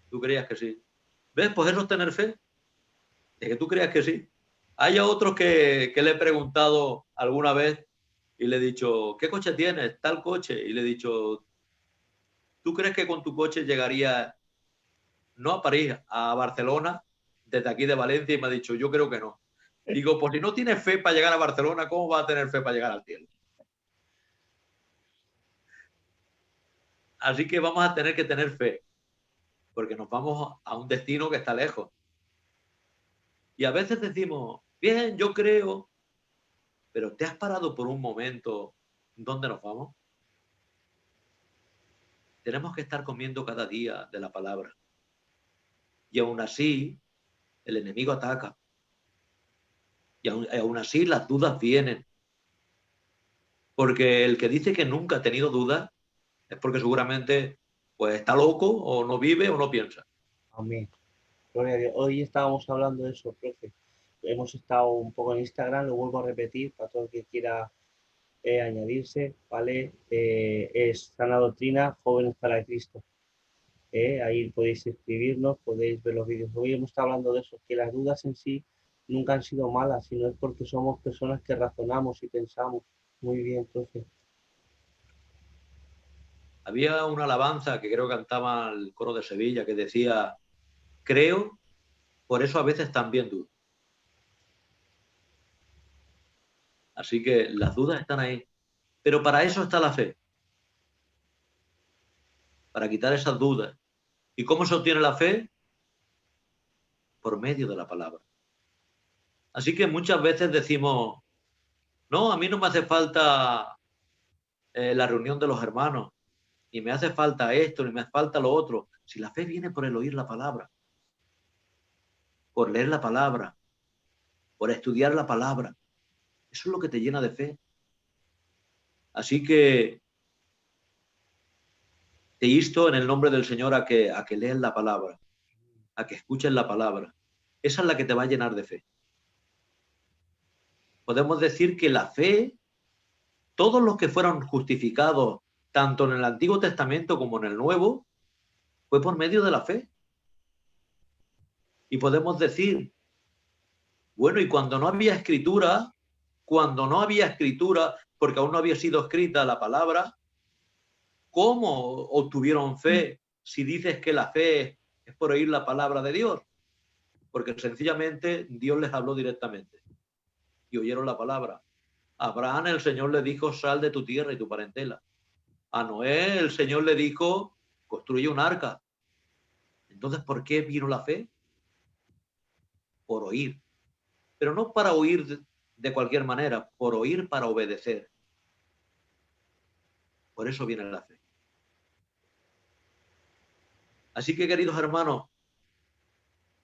Tú creías que sí. ¿Ves? Pues eso es tener fe. De que tú creas que sí. Hay otros que le he preguntado alguna vez y le he dicho, ¿qué coche tienes? Tal coche. Y le he dicho, ¿tú crees que con tu coche llegaría no a París, a Barcelona, desde aquí de Valencia? Y me ha dicho, yo creo que no. Digo, pues si no tienes fe para llegar a Barcelona, ¿cómo vas a tener fe para llegar al cielo? Así que vamos a tener que tener fe, porque nos vamos a un destino que está lejos. Y a veces decimos, bien, yo creo, pero ¿te has parado por un momento dónde nos vamos? Tenemos que estar comiendo cada día de la palabra. Y aún así, el enemigo ataca. Y aún así las dudas vienen. Porque el que dice que nunca ha tenido dudas es porque seguramente pues está loco o no vive o no piensa. Amén. Gloria a Dios. Hoy estábamos hablando de eso, profe. Hemos estado un poco en Instagram, lo vuelvo a repetir para todo el que quiera añadirse, ¿vale? Es Sana Doctrina, Jóvenes para Cristo. Ahí podéis escribirnos, podéis ver los vídeos. Hoy hemos estado hablando de eso, que las dudas en sí nunca han sido malas, sino es porque somos personas que razonamos y pensamos. Muy bien, profe. Había una alabanza que creo que cantaba el coro de Sevilla que decía, creo, por eso a veces también dudo. Así que las dudas están ahí. Pero para eso está la fe. Para quitar esas dudas. ¿Y cómo se obtiene la fe? Por medio de la palabra. Así que muchas veces decimos, no, a mí no me hace falta la reunión de los hermanos, ni me hace falta esto, ni me hace falta lo otro. Si la fe viene por el oír la palabra, por leer la palabra, por estudiar la palabra, eso es lo que te llena de fe. Así que te insto en el nombre del Señor a que leas la palabra, a que escuches la palabra. Esa es la que te va a llenar de fe. Podemos decir que la fe, todos los que fueron justificados, tanto en el Antiguo Testamento como en el Nuevo, fue por medio de la fe. Y podemos decir, bueno, y cuando no había escritura, porque aún no había sido escrita la palabra, ¿cómo obtuvieron fe si dices que la fe es por oír la palabra de Dios? Porque sencillamente Dios les habló directamente y oyeron la palabra. A Abraham el Señor le dijo, sal de tu tierra y tu parentela. A Noé el Señor le dijo, construye un arca. Entonces, ¿por qué vino la fe? Por oír. Pero no para oír de cualquier manera, por oír para obedecer. Por eso viene la fe. Así que, queridos hermanos,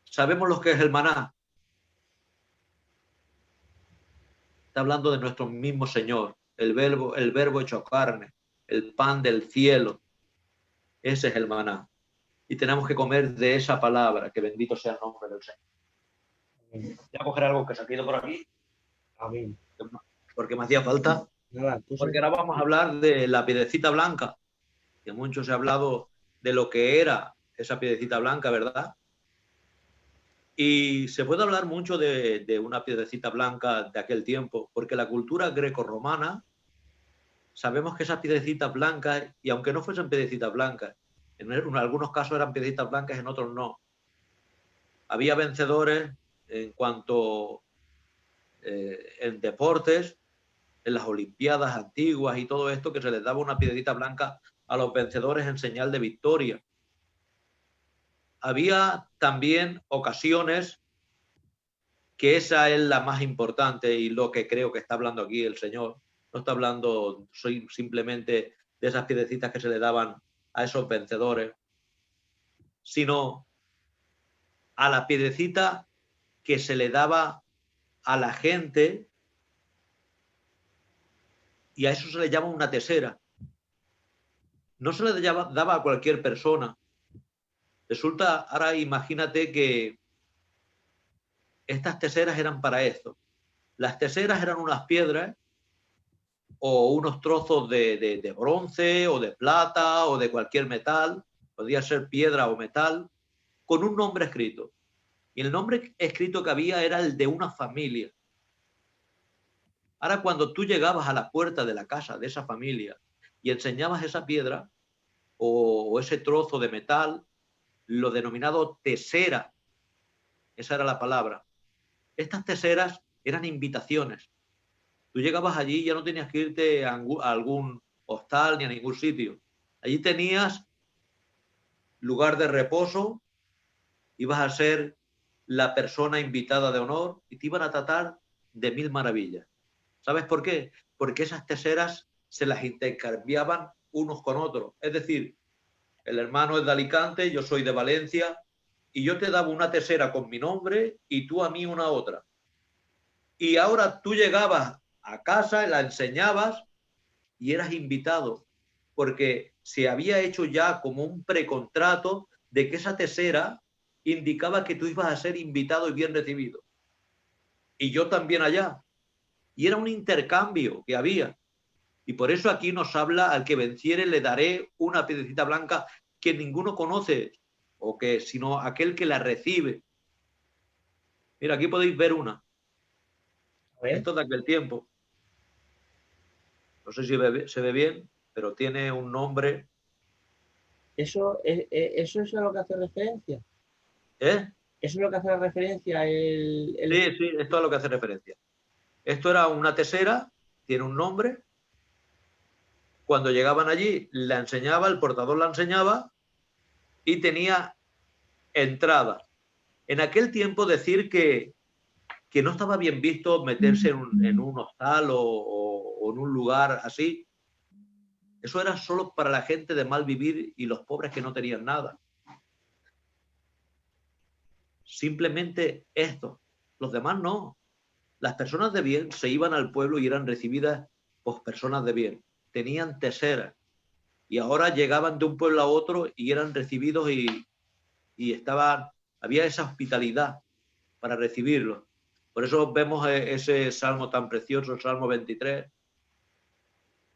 sabemos lo que es el maná. Está hablando de nuestro mismo Señor, el verbo hecho carne, el pan del cielo. Ese es el maná. Y tenemos que comer de esa palabra, que bendito sea el nombre del Señor. Amén. Voy a coger algo que se ha quedado por aquí, Amén. porque me hacía falta. Nada, Porque ahora vamos a hablar de la piedrecita blanca, que mucho se ha hablado de lo que era esa piedrecita blanca, ¿verdad? Y se puede hablar mucho de una piedrecita blanca de aquel tiempo, porque la cultura grecorromana, sabemos que esas piedrecitas blancas, y aunque no fuesen piedrecitas blancas, en algunos casos eran piedrecitas blancas, en otros no. Había vencedores en cuanto en deportes, en las Olimpiadas antiguas y todo esto, que se les daba una piedrita blanca a los vencedores en señal de victoria. Había también ocasiones, que esa es la más importante y lo que creo que está hablando aquí el Señor. No está hablando simplemente de esas piedrecitas que se le daban a esos vencedores, sino a la piedrecita que se le daba a la gente, y a eso se le llama una tesera. No se le daba a cualquier persona. Resulta, ahora imagínate que estas teseras eran para esto. Las teseras eran unas piedras o unos trozos de bronce o de plata o de cualquier metal, podía ser piedra o metal, con un nombre escrito. Y el nombre escrito que había era el de una familia. Ahora, cuando tú llegabas a la puerta de la casa de esa familia y enseñabas esa piedra o ese trozo de metal, lo denominado tesera, esa era la palabra. Estas teseras eran invitaciones. Tú llegabas allí y ya no tenías que irte a algún hostal ni a ningún sitio. Allí tenías lugar de reposo, ibas a ser la persona invitada de honor y te iban a tratar de mil maravillas. ¿Sabes por qué? Porque esas teseras se las intercambiaban unos con otros. Es decir, el hermano es de Alicante, yo soy de Valencia, y yo te daba una tesera con mi nombre y tú a mí una otra. Y ahora tú llegabas a casa, la enseñabas y eras invitado, porque se había hecho ya como un precontrato de que esa tesera indicaba que tú ibas a ser invitado y bien recibido. Y yo también allá. Y era un intercambio que había. Y por eso aquí nos habla: al que venciere le daré una piedrecita blanca que ninguno conoce, o que, sino aquel que la recibe. Mira, aquí podéis ver una. Esto de aquel tiempo. No sé si se ve bien, pero tiene un nombre. Eso es a lo que hace referencia. ¿Eh? Eso es lo que hace referencia Sí, sí, esto es a lo que hace referencia. Esto era una tesera, tiene un nombre. Cuando llegaban allí, la enseñaba, el portador la enseñaba y tenía entradas. En aquel tiempo decir que no estaba bien visto meterse en un hostal o en un lugar así, eso era solo para la gente de mal vivir y los pobres que no tenían nada. Simplemente esto. Los demás no. Las personas de bien se iban al pueblo y eran recibidas por personas de bien. Tenían teseras. Y ahora llegaban de un pueblo a otro y eran recibidos y había esa hospitalidad para recibirlos. Por eso vemos ese salmo tan precioso, el Salmo 23,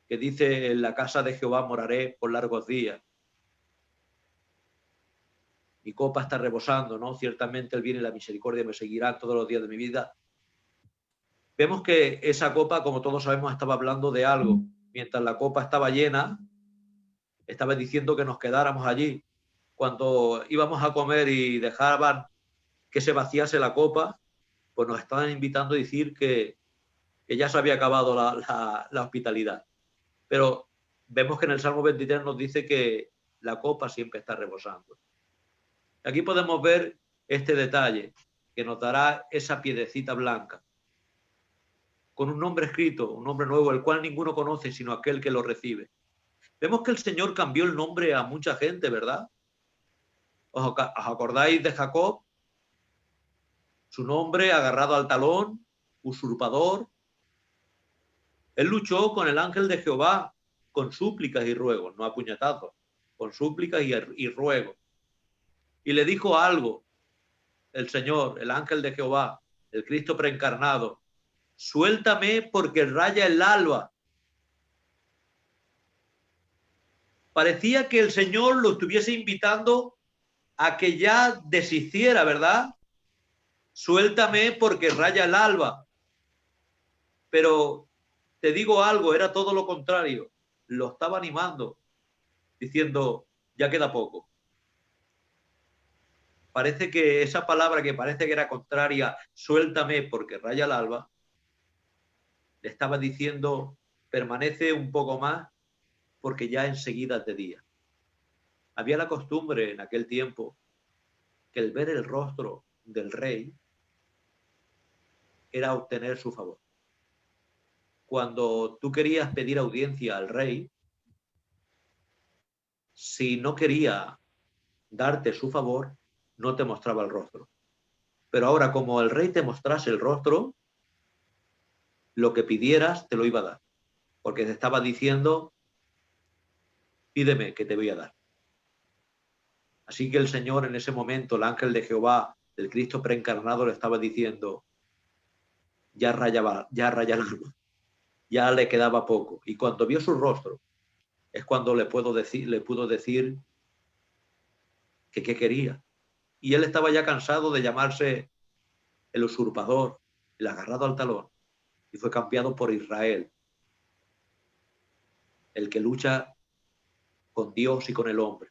que dice: en la casa de Jehová moraré por largos días. Mi copa está rebosando, ¿no? Ciertamente el bien y la misericordia me seguirán todos los días de mi vida. Vemos que esa copa, como todos sabemos, estaba hablando de algo. Mientras la copa estaba llena, estaba diciendo que nos quedáramos allí. Cuando íbamos a comer y dejaban que se vaciase la copa, pues nos estaban invitando a decir que ya se había acabado la hospitalidad. Pero vemos que en el Salmo 23 nos dice que la copa siempre está rebosando. Aquí podemos ver este detalle que nos dará esa piedrecita blanca, con un nombre escrito, un nombre nuevo, el cual ninguno conoce sino aquel que lo recibe. Vemos que el Señor cambió el nombre a mucha gente, ¿verdad? ¿Os acordáis de Jacob? Su nombre agarrado al talón, usurpador. Él luchó con el ángel de Jehová con súplicas y ruegos, no a puñetazos, con súplicas y ruegos. Y le dijo algo el Señor, el ángel de Jehová, el Cristo preencarnado: suéltame porque raya el alba. Parecía que el Señor lo estuviese invitando a que ya deshiciera, ¿verdad? Suéltame porque raya el alba. Pero te digo algo, era todo lo contrario. Lo estaba animando, diciendo, ya queda poco. Parece que esa palabra que parece que era contraria, suéltame porque raya el alba, le estaba diciendo, permanece un poco más porque ya enseguida es de día. Había la costumbre en aquel tiempo que el ver el rostro del rey era obtener su favor. Cuando tú querías pedir audiencia al rey, si no quería darte su favor, no te mostraba el rostro. Pero ahora, como el rey te mostrase el rostro, lo que pidieras te lo iba a dar, porque te estaba diciendo, pídeme que te voy a dar. Así que el Señor en ese momento, el ángel de Jehová, el Cristo preencarnado, le estaba diciendo, ya rayaba el alma, ya le quedaba poco. Y cuando vio su rostro, es cuando le pudo decir que qué quería. Y él estaba ya cansado de llamarse el usurpador, el agarrado al talón, y fue cambiado por Israel, el que lucha con Dios y con el hombre.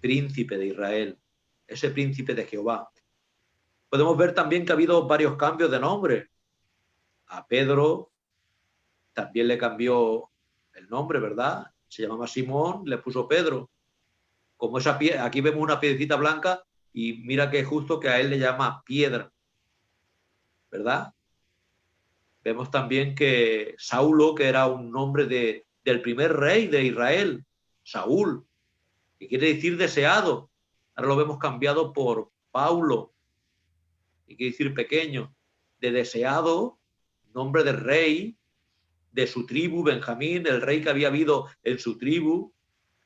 Príncipe de Israel, ese príncipe de Jehová. Podemos ver también que ha habido varios cambios de nombre. A Pedro también le cambió el nombre, ¿verdad? Se llamaba Simón, le puso Pedro. Como esa aquí vemos una piedrecita blanca y mira que justo que a él le llama piedra, ¿verdad? Vemos también que Saulo, que era un nombre del primer rey de Israel, Saúl, que quiere decir deseado. Ahora lo vemos cambiado por Paulo, que quiere decir pequeño. De deseado, nombre de rey, de su tribu, Benjamín, el rey que había habido en su tribu,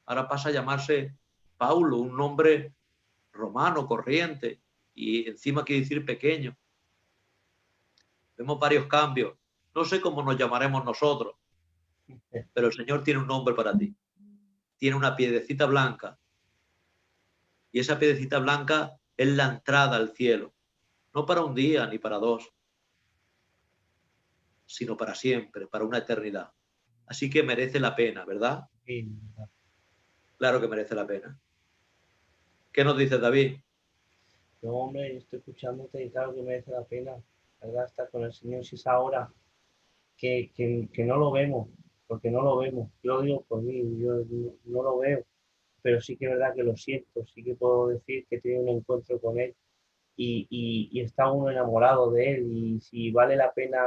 ahora pasa a llamarse Paulo, un nombre romano, corriente, y encima quiere decir pequeño. Vemos varios cambios. No sé cómo nos llamaremos nosotros, pero el Señor tiene un nombre para ti. Tiene una piedrecita blanca, y esa piedrecita blanca es la entrada al cielo, no para un día ni para dos, sino para siempre, para una eternidad. Así que merece la pena, ¿verdad? Sí. Claro que merece la pena. ¿Qué nos dice David? No, hombre, estoy escuchándote y claro que merece la pena, ¿verdad? Estar con el Señor si es ahora que no lo vemos, porque no lo vemos. Yo lo digo por mí, yo no lo veo, pero sí que es verdad que lo siento, sí que puedo decir que he tenido un encuentro con Él y está uno enamorado de Él y si vale la pena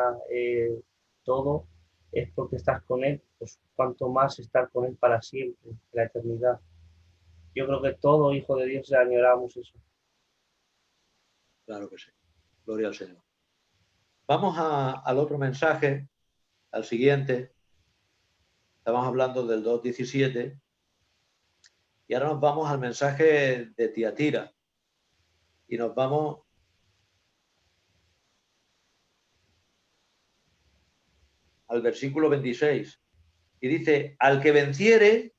todo es porque estás con Él, pues cuanto más estar con Él para siempre, la eternidad. Yo creo que todo hijo de Dios añoramos eso. Claro que sí. Gloria al Señor. Vamos al otro mensaje, al siguiente. Estamos hablando del 2:17 y ahora nos vamos al mensaje de Tiatira y nos vamos al versículo 26 y dice, al que venciere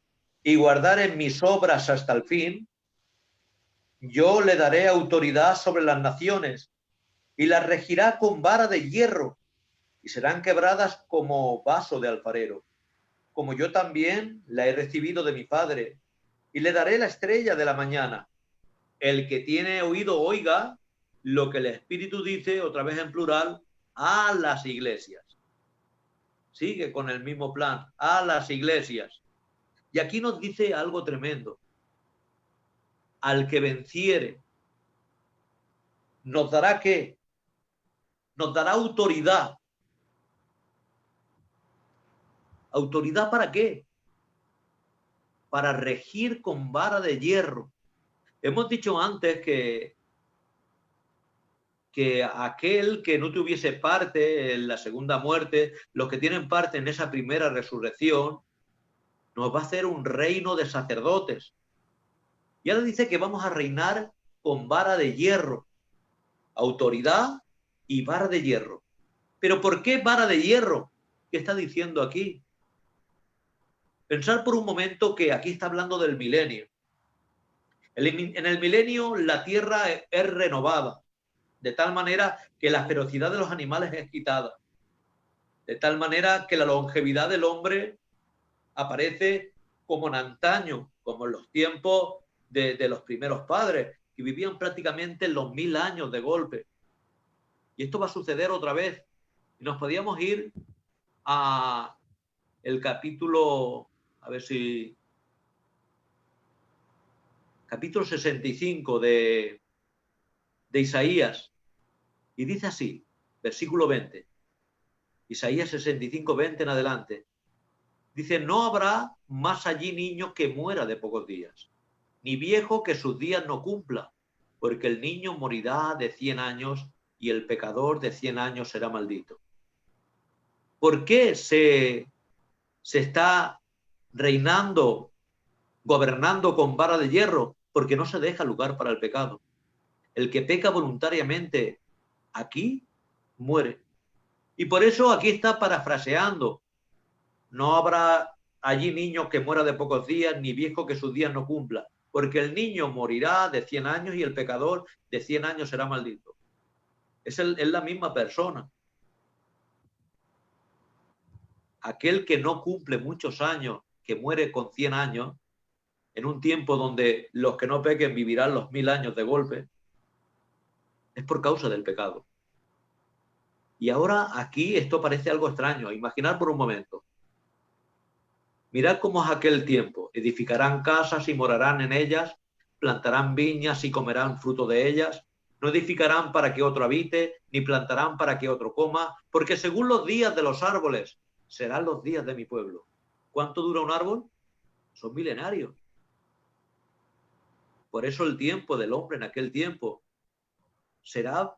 y guardare mis obras hasta el fin, yo le daré autoridad sobre las naciones y las regirá con vara de hierro y serán quebradas como vaso de alfarero, como yo también la he recibido de mi Padre, y le daré la estrella de la mañana. El que tiene oído oiga lo que el Espíritu dice, otra vez en plural, a las iglesias. Sigue con el mismo plan, a las iglesias. Y aquí nos dice algo tremendo. Al que venciere, nos dará ¿qué? Nos dará autoridad. ¿Autoridad para qué? Para regir con vara de hierro. Hemos dicho antes que aquel que no tuviese parte en la segunda muerte, los que tienen parte en esa primera resurrección, nos va a hacer un reino de sacerdotes. Y ahora dice que vamos a reinar con vara de hierro, autoridad y vara de hierro. ¿Pero por qué vara de hierro? ¿Qué está diciendo aquí? Pensar por un momento que aquí está hablando del milenio. En el milenio la tierra es renovada, de tal manera que la ferocidad de los animales es quitada, de tal manera que la longevidad del hombre aparece como en antaño, como en los tiempos de los primeros padres, que vivían prácticamente los 1000 años de golpe. Y esto va a suceder otra vez. Y nos podíamos ir a el capítulo, a ver si... capítulo 65 de Isaías. Y dice así, versículo 20. Isaías 65, 20 en adelante. Dice, no habrá más allí niño que muera de pocos días, ni viejo que sus días no cumpla, porque el niño morirá de 100 años y el pecador de 100 años será maldito. ¿Por qué se está reinando, gobernando con vara de hierro? Porque no se deja lugar para el pecado. El que peca voluntariamente aquí muere. Y por eso aquí está parafraseando. No habrá allí niño que muera de pocos días, ni viejo que sus días no cumpla, porque el niño morirá de 100 años y el pecador de 100 años será maldito. Es la misma persona. Aquel que no cumple muchos años, que muere con 100 años, en un tiempo donde los que no pequen vivirán los 1000 años de golpe, es por causa del pecado. Y ahora aquí esto parece algo extraño. Imaginad por un momento. Mirad cómo es aquel tiempo. Edificarán casas y morarán en ellas, plantarán viñas y comerán fruto de ellas. No edificarán para que otro habite, ni plantarán para que otro coma, porque según los días de los árboles serán los días de mi pueblo. ¿Cuánto dura un árbol? Son milenarios. Por eso el tiempo del hombre en aquel tiempo será,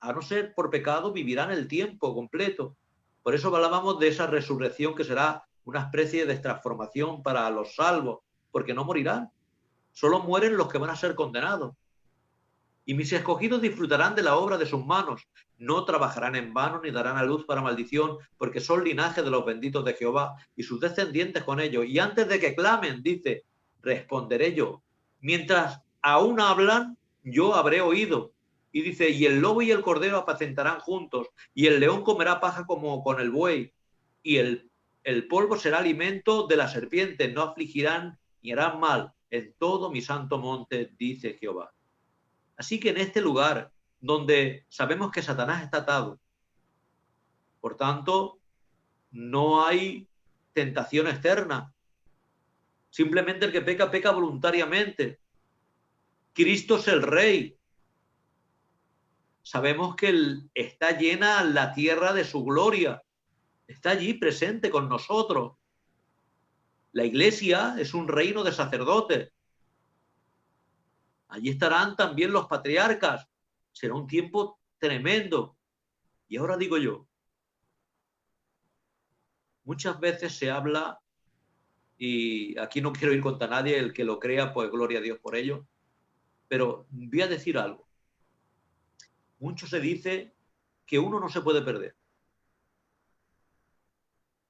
a no ser por pecado, vivirán el tiempo completo. Por eso hablábamos de esa resurrección que será una especie de transformación para los salvos, porque no morirán. Solo mueren los que van a ser condenados. Y mis escogidos disfrutarán de la obra de sus manos. No trabajarán en vano ni darán a luz para maldición, porque son linaje de los benditos de Jehová y sus descendientes con ellos. Y antes de que clamen, dice, responderé yo. Mientras aún hablan, yo habré oído. Y dice, y el lobo y el cordero apacentarán juntos, y el león comerá paja como con el buey, y el polvo será alimento de la serpiente, no afligirán ni harán mal en todo mi santo monte, dice Jehová. Así que en este lugar donde sabemos que Satanás está atado, por tanto, no hay tentación externa. Simplemente el que peca, peca voluntariamente. Cristo es el Rey. Sabemos que está llena la tierra de su gloria. Está allí presente con nosotros. La iglesia es un reino de sacerdotes. Allí estarán también los patriarcas. Será un tiempo tremendo. Y ahora digo yo, muchas veces se habla, y aquí no quiero ir contra nadie, el que lo crea, pues gloria a Dios por ello, pero voy a decir algo. Mucho se dice que uno no se puede perder.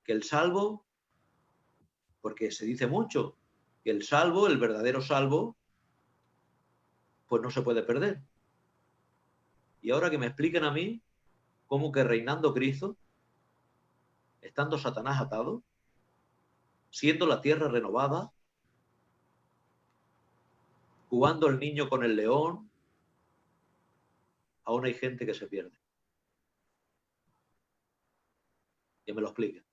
Que el salvo, porque se dice mucho, que el salvo, el verdadero salvo, pues no se puede perder. Y ahora que me expliquen a mí cómo que reinando Cristo, estando Satanás atado, siendo la tierra renovada, jugando el niño con el león, aún hay gente que se pierde. Que me lo expliquen.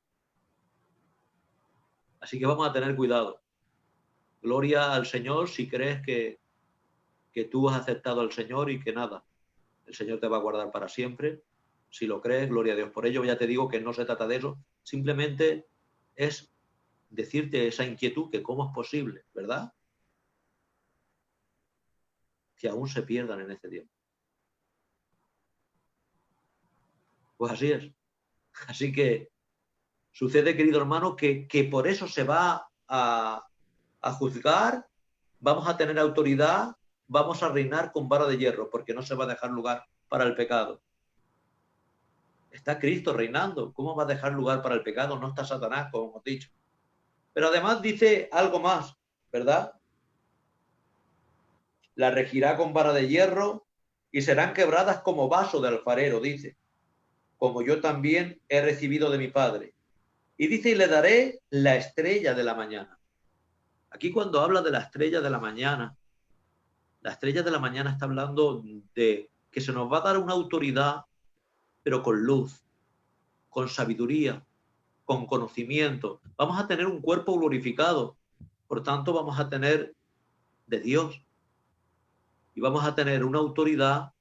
Así que vamos a tener cuidado. Gloria al Señor si crees que tú has aceptado al Señor y que nada, el Señor te va a guardar para siempre. Si lo crees, gloria a Dios por ello. Ya te digo que no se trata de eso. Simplemente es decirte esa inquietud que cómo es posible, ¿verdad? Que aún se pierdan en este tiempo. Pues así es. Así que sucede, querido hermano, que por eso se va a juzgar, vamos a tener autoridad, vamos a reinar con vara de hierro, porque no se va a dejar lugar para el pecado. Está Cristo reinando. ¿Cómo va a dejar lugar para el pecado? No está Satanás, como hemos dicho. Pero además dice algo más, ¿verdad? La regirá con vara de hierro y serán quebradas como vaso de alfarero, dice, como yo también he recibido de mi Padre. Y dice, y le daré la estrella de la mañana. Aquí cuando habla de la estrella de la mañana está hablando de que se nos va a dar una autoridad, pero con luz, con sabiduría, con conocimiento. Vamos a tener un cuerpo glorificado. Por tanto, vamos a tener de Dios. Y vamos a tener una autoridad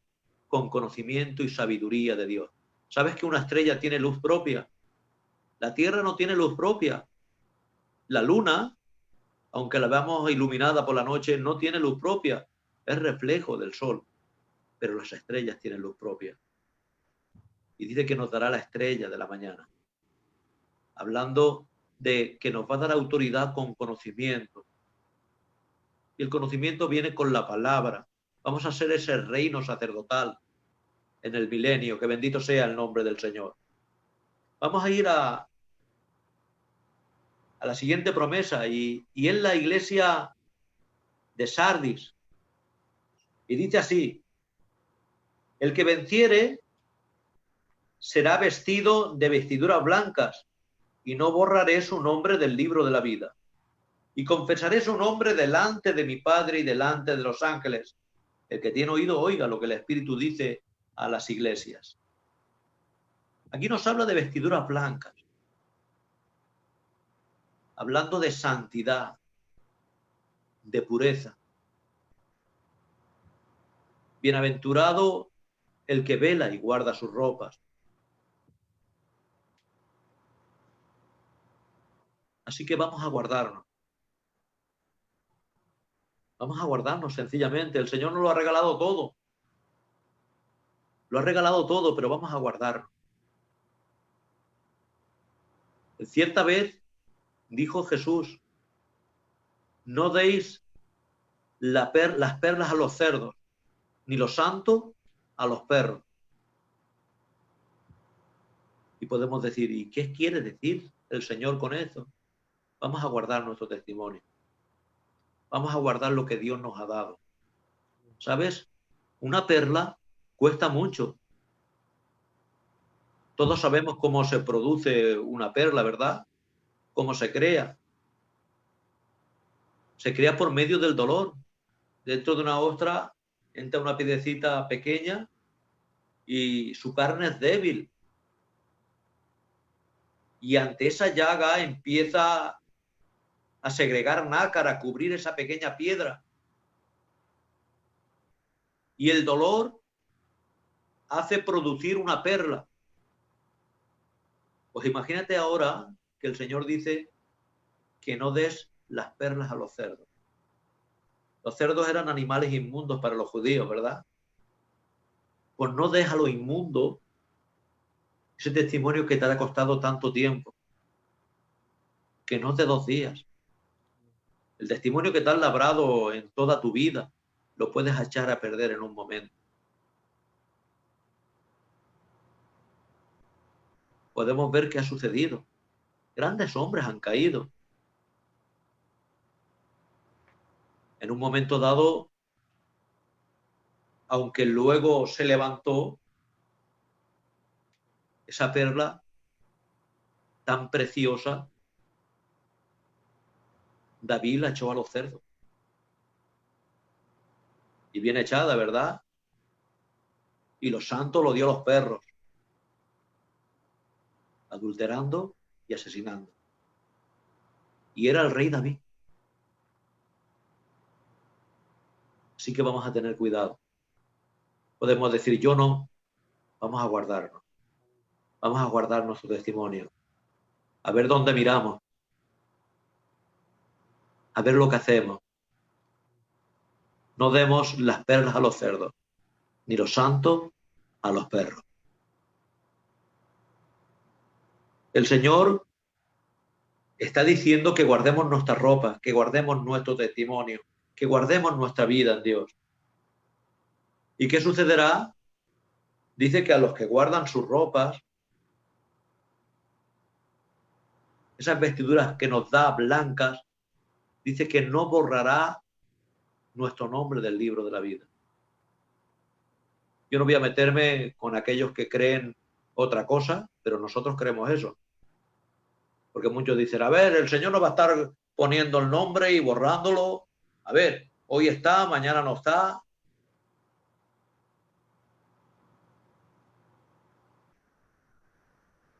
con conocimiento y sabiduría de Dios. ¿Sabes que una estrella tiene luz propia? La Tierra no tiene luz propia. La Luna, aunque la veamos iluminada por la noche, no tiene luz propia. Es reflejo del Sol. Pero las estrellas tienen luz propia. Y dice que nos dará la estrella de la mañana. Hablando de que nos va a dar autoridad con conocimiento. Y el conocimiento viene con la palabra. Vamos a ser ese reino sacerdotal en el milenio, que bendito sea el nombre del Señor. Vamos a ir a la siguiente promesa y es la iglesia de Sardis. Y dice así, el que venciere será vestido de vestiduras blancas y no borraré su nombre del libro de la vida. Y confesaré su nombre delante de mi Padre y delante de los ángeles. El que tiene oído, oiga lo que el Espíritu dice a las iglesias. Aquí nos habla de vestiduras blancas, hablando de santidad, de pureza. Bienaventurado el que vela y guarda sus ropas. Así que vamos a guardarnos. Vamos a guardarnos sencillamente. El Señor nos lo ha regalado todo. Lo ha regalado todo, pero vamos a guardarnos. Cierta vez dijo Jesús, no deis las perlas a los cerdos, ni los santos a los perros. Y podemos decir, ¿y qué quiere decir el Señor con eso? Vamos a guardar nuestro testimonio. Vamos a guardar lo que Dios nos ha dado. ¿Sabes? Una perla cuesta mucho. Todos sabemos cómo se produce una perla, ¿verdad? Cómo se crea. Se crea por medio del dolor. Dentro de una ostra entra una piedrecita pequeña y su carne es débil. Y ante esa llaga empieza a segregar nácar, a cubrir esa pequeña piedra. Y el dolor hace producir una perla. Pues imagínate ahora que el Señor dice que no des las perlas a los cerdos. Los cerdos eran animales inmundos para los judíos, ¿verdad? Pues no des a lo inmundo ese testimonio que te ha costado tanto tiempo, que no es de 2 días. El testimonio que te has labrado en toda tu vida, lo puedes echar a perder en un momento. Podemos ver qué ha sucedido. Grandes hombres han caído. En un momento dado, aunque luego se levantó, esa perla tan preciosa, David la echó a los cerdos. Y bien echada, ¿verdad? Y los santos lo dio a los perros, adulterando y asesinando. Y era el rey David. Así que vamos a tener cuidado. Podemos decir, yo no, vamos a guardarnos. Vamos a guardar nuestro testimonio. A ver dónde miramos. A ver lo que hacemos. No demos las perlas a los cerdos, ni los santos a los perros. El Señor está diciendo que guardemos nuestra ropa, que guardemos nuestro testimonio, que guardemos nuestra vida en Dios. ¿Y qué sucederá? Dice que a los que guardan sus ropas, esas vestiduras que nos da blancas, dice que no borrará nuestro nombre del libro de la vida. Yo no voy a meterme con aquellos que creen otra cosa, pero nosotros creemos eso. Porque muchos dicen, a ver, el Señor no va a estar poniendo el nombre y borrándolo. A ver, hoy está, mañana no está.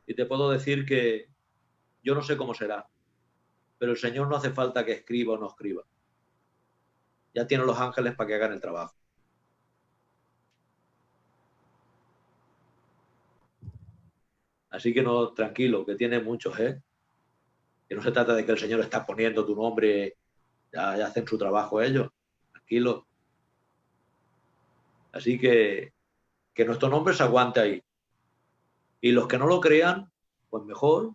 Y te puedo decir que yo no sé cómo será, pero el Señor no hace falta que escriba o no escriba. Ya tiene los ángeles para que hagan el trabajo. Así que no, tranquilo, que tiene muchos, ¿eh? Que no se trata de que el Señor está poniendo tu nombre, ya hacen su trabajo ellos. Tranquilo. Así que nuestro nombre se aguante ahí. Y los que no lo crean, pues mejor,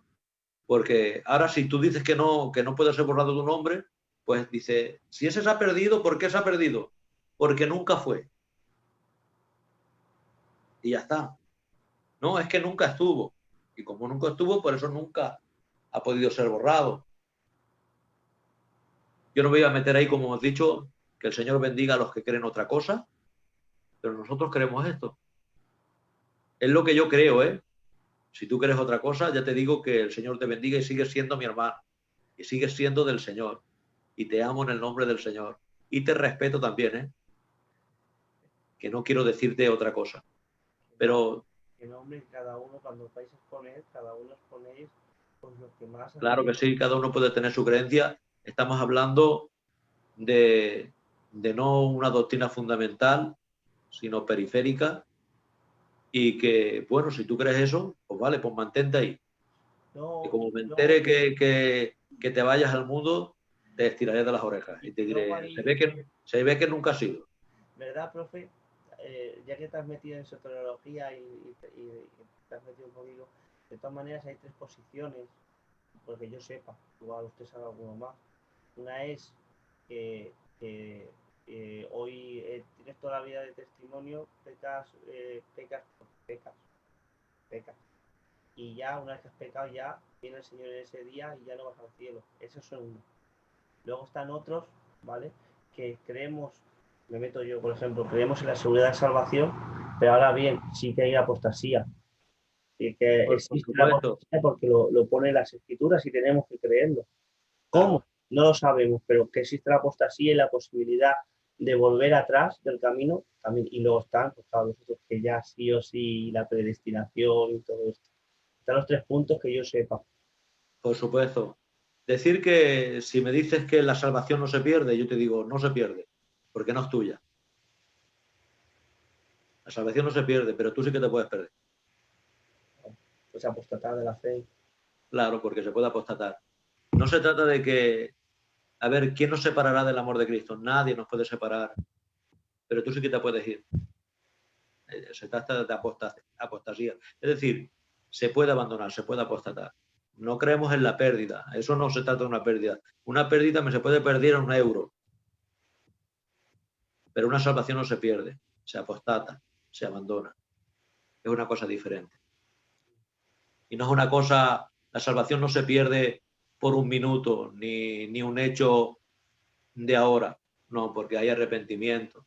porque ahora si tú dices que no puede ser borrado tu nombre, pues dice, si ese se ha perdido, ¿por qué se ha perdido? Porque nunca fue. Y ya está. No, es que nunca estuvo. Y como nunca estuvo, por eso nunca ha podido ser borrado. Yo no me voy a meter ahí, como hemos dicho, que el Señor bendiga a los que creen otra cosa, pero nosotros creemos esto. Es lo que yo creo, ¿eh? Si tú crees otra cosa, ya te digo que el Señor te bendiga y sigues siendo mi hermano. Y sigues siendo del Señor. Y te amo en el nombre del Señor. Y te respeto también, ¿eh? Que no quiero decirte otra cosa. Pero Que nombre cada uno, cuando vais a exponer, cada uno exponéis pues lo que más... claro que sí, cada uno puede tener su creencia. Estamos hablando de no una doctrina fundamental, sino periférica. Y que, bueno, si tú crees eso, pues vale, pues mantente ahí. No, y como me no, entere que te vayas al mundo, te estiraré de las orejas. Y te diré, ahí, se ve que nunca has sido. ¿verdad, profe? Ya que te has metido en soteriología y te has metido conmigo, de todas maneras hay tres posiciones, porque yo sepa, igual usted sabe alguno más. Una es que hoy tienes toda la vida de testimonio, pecas, y ya una vez que has pecado ya viene el Señor en ese día y ya no vas al cielo. Esos son uno. Luego están otros, ¿vale? Que creemos, me meto yo por ejemplo, creemos en la seguridad de salvación, pero ahora bien, sí que hay apostasía. Y que Por existe la supuesto. apostasía porque lo pone en las escrituras y tenemos que creerlo. ¿Cómo? Claro. No lo sabemos, pero que existe la apostasía y la posibilidad de volver atrás del camino también. Y luego están, pues claro, los otros que ya sí o sí, la predestinación y todo esto. Están los tres puntos que yo sepa. Por supuesto. Decir que si me dices que la salvación no se pierde, yo te digo, no se pierde, porque no es tuya. La salvación no se pierde, pero tú sí que te puedes perder. Pues apostatar de la fe. Claro, porque se puede apostatar. No se trata de que, a ver, ¿quién nos separará del amor de Cristo? Nadie nos puede separar, pero tú sí que te puedes ir. Se trata de apostasía. Es decir, se puede abandonar, se puede apostatar. No creemos en la pérdida. Eso no se trata de una pérdida. Una pérdida me se puede perder en €1. Pero una salvación no se pierde. Se apostata, se abandona. Es una cosa diferente. Y no es una cosa, la salvación no se pierde por un minuto, ni un hecho de ahora. No, porque hay arrepentimiento.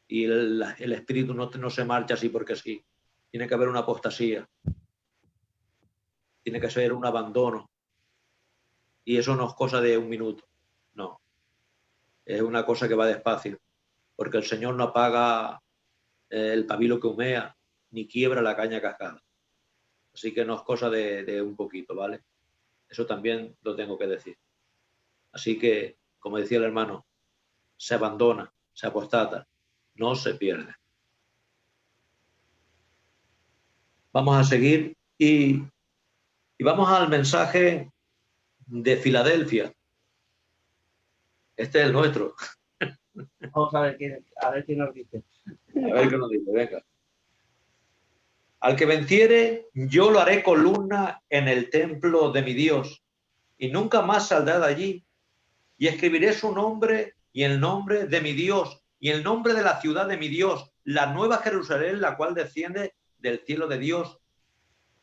Y el espíritu no se marcha así porque sí. Tiene que haber una apostasía. Tiene que ser un abandono. Y eso no es cosa de un minuto. No. Es una cosa que va despacio. Porque el Señor no apaga el pabilo que humea, ni quiebra la caña cascada. Así que no es cosa de un poquito, ¿vale? Eso también lo tengo que decir. Así que, como decía el hermano, se abandona, se apostata, no se pierde. Vamos a seguir y vamos al mensaje de Filadelfia. Este es el nuestro. Vamos a ver qué nos dice. A ver qué nos dice, venga. Al que venciere, yo lo haré columna en el templo de mi Dios, y nunca más saldrá de allí. Y escribiré su nombre y el nombre de mi Dios, y el nombre de la ciudad de mi Dios, la nueva Jerusalén, la cual desciende del cielo de Dios,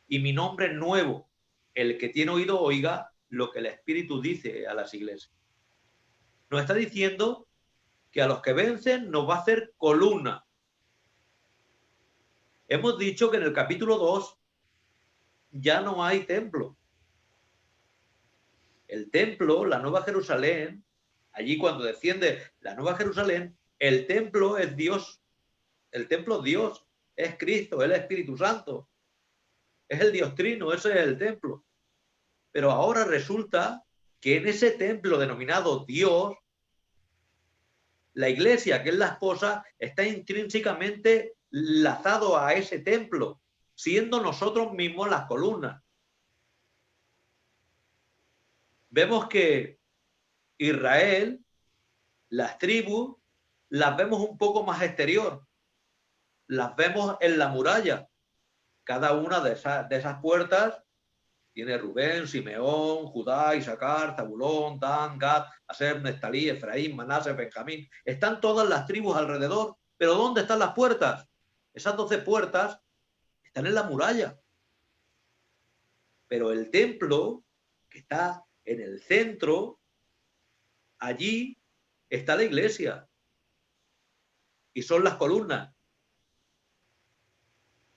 y mi nombre nuevo. el que tiene oído oiga lo que el Espíritu dice a las iglesias. Nos está diciendo que a los que vencen nos va a hacer columna. Hemos dicho que en el capítulo 2 ya no hay templo. El templo, la Nueva Jerusalén, allí cuando desciende la Nueva Jerusalén, el templo es Dios. El templo es Dios, es Cristo, es el Espíritu Santo. Es el Dios Trino, ese es el templo. Pero ahora resulta que en ese templo denominado Dios, la iglesia, que es la esposa, está intrínsecamente lazado a ese templo, siendo nosotros mismos las columnas. Vemos que Israel, las tribus, las vemos un poco más exterior. Las vemos en la muralla. Cada una de esas puertas tiene Rubén, Simeón, Judá, Isaacar, Zabulón, Dan, Gad, Aser, Neftalí, Efraín, Manasés, Benjamín. Están todas las tribus alrededor. ¿Pero dónde están las puertas? Esas 12 puertas están en la muralla. Pero el templo, que está en el centro, allí está la iglesia. Y son las columnas.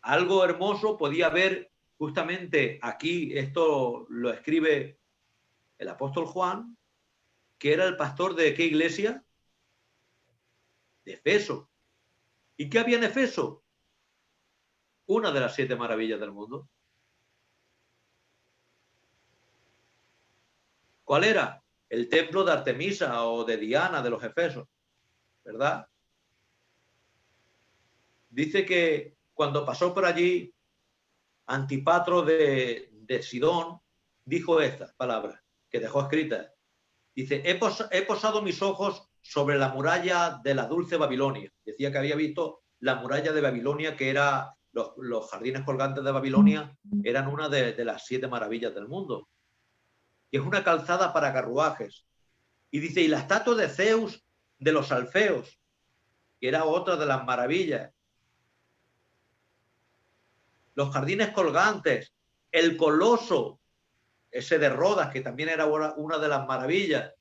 Algo hermoso podía ver justamente aquí, esto lo escribe el apóstol Juan, que era el pastor de ¿qué iglesia? De Efeso. ¿Y qué había en Efeso? Una de las 7 maravillas del mundo. ¿Cuál era? El templo de Artemisa o de Diana de los Efesos, ¿verdad? Dice que cuando pasó por allí Antipatro de Sidón, dijo estas palabras que dejó escritas. Dice, he posado mis ojos sobre la muralla de la dulce Babilonia. Decía que había visto la muralla de Babilonia, que era los jardines colgantes de Babilonia, eran una de las 7 maravillas del mundo. Y es una calzada para carruajes. Y dice, y la estatua de Zeus de los Alfeos, que era otra de las maravillas. Los jardines colgantes, el coloso, ese de Rodas, que también era una de las maravillas,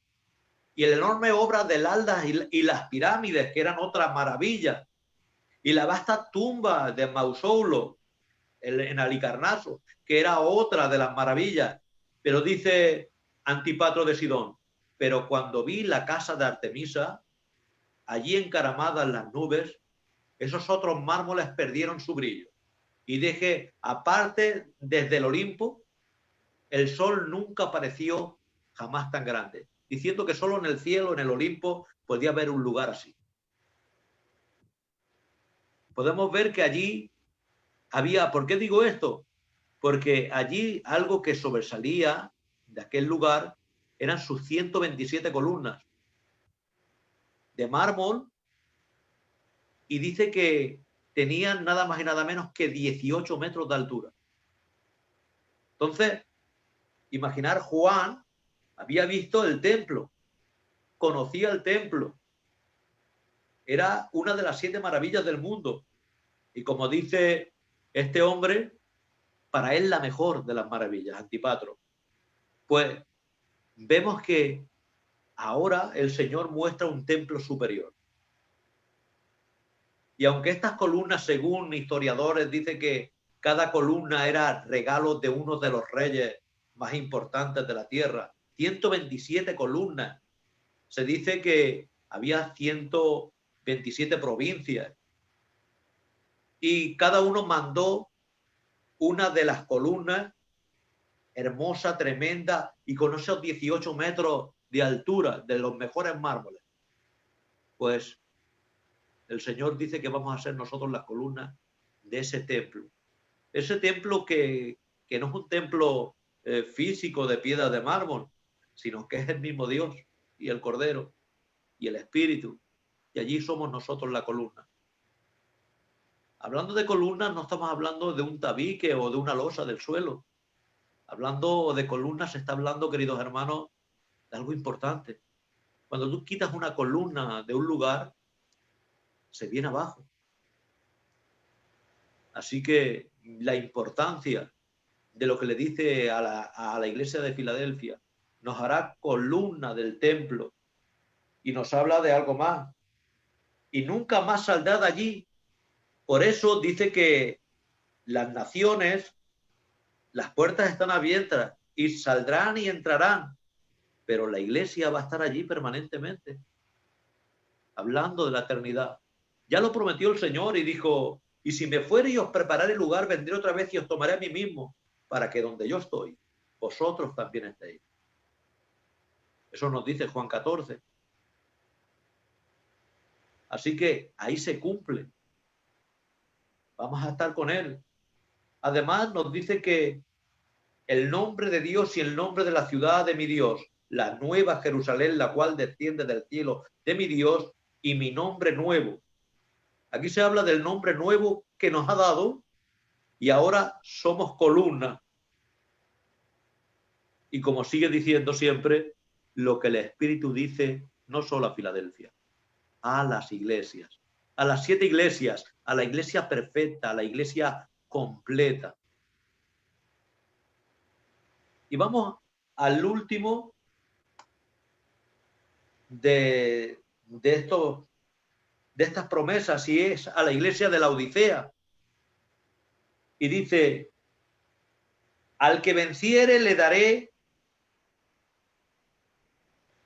y la enorme obra del Aldas y las pirámides, que eran otra maravilla, y la vasta tumba de Mausoulo en Halicarnaso, que era otra de las maravillas. Pero dice Antipatro de Sidón, pero cuando vi la casa de Artemisa, allí encaramada en las nubes, esos otros mármoles perdieron su brillo. Y dije, aparte desde el Olimpo, el sol nunca apareció jamás tan grande, diciendo que solo en el cielo, en el Olimpo, podía haber un lugar así. Podemos ver que allí había, ¿por qué digo esto? Porque allí algo que sobresalía de aquel lugar eran sus 127 columnas de mármol, y dice que tenían nada más y nada menos que 18 metros de altura. Entonces, imaginar, Juan había visto el templo, conocía el templo, era una de las 7 maravillas del mundo. Y como dice este hombre, para él la mejor de las maravillas, Antipatro. Pues vemos que ahora el Señor muestra un templo superior. Y aunque estas columnas, según historiadores, dice que cada columna era regalo de uno de los reyes más importantes de la tierra, 127 columnas. Se dice que había 127 provincias y cada uno mandó una de las columnas, hermosa, tremenda, y con esos 18 metros de altura, de los mejores mármoles. Pues el Señor dice que vamos a ser nosotros las columnas de ese templo. Ese templo que no es un templo físico de piedra de mármol, sino que es el mismo Dios y el Cordero y el Espíritu. Y allí somos nosotros la columna. Hablando de columnas, no estamos hablando de un tabique o de una losa del suelo. Hablando de columnas, se está hablando, queridos hermanos, de algo importante. Cuando tú quitas una columna de un lugar, se viene abajo. Así que la importancia de lo que le dice a la iglesia de Filadelfia. Nos hará columna del templo y nos habla de algo más. Y nunca más saldrá de allí. Por eso dice que las naciones, las puertas están abiertas y saldrán y entrarán, pero la iglesia va a estar allí permanentemente, hablando de la eternidad. Ya lo prometió el Señor y dijo, y si me fuere y os prepararé el lugar, vendré otra vez y os tomaré a mí mismo, para que donde yo estoy, vosotros también estéis. Eso nos dice Juan 14. Así que ahí se cumple. Vamos a estar con Él. Además nos dice que el nombre de Dios y el nombre de la ciudad de mi Dios, la nueva Jerusalén, la cual desciende del cielo de mi Dios, y mi nombre nuevo. Aquí se habla del nombre nuevo que nos ha dado y ahora somos columna. Y como sigue diciendo siempre, lo que el Espíritu dice no solo a Filadelfia, a las iglesias, a las 7 iglesias, a la iglesia perfecta, a la iglesia completa. Y vamos al último de estas promesas, y es a la iglesia de la Odisea. Y dice, al que venciere le daré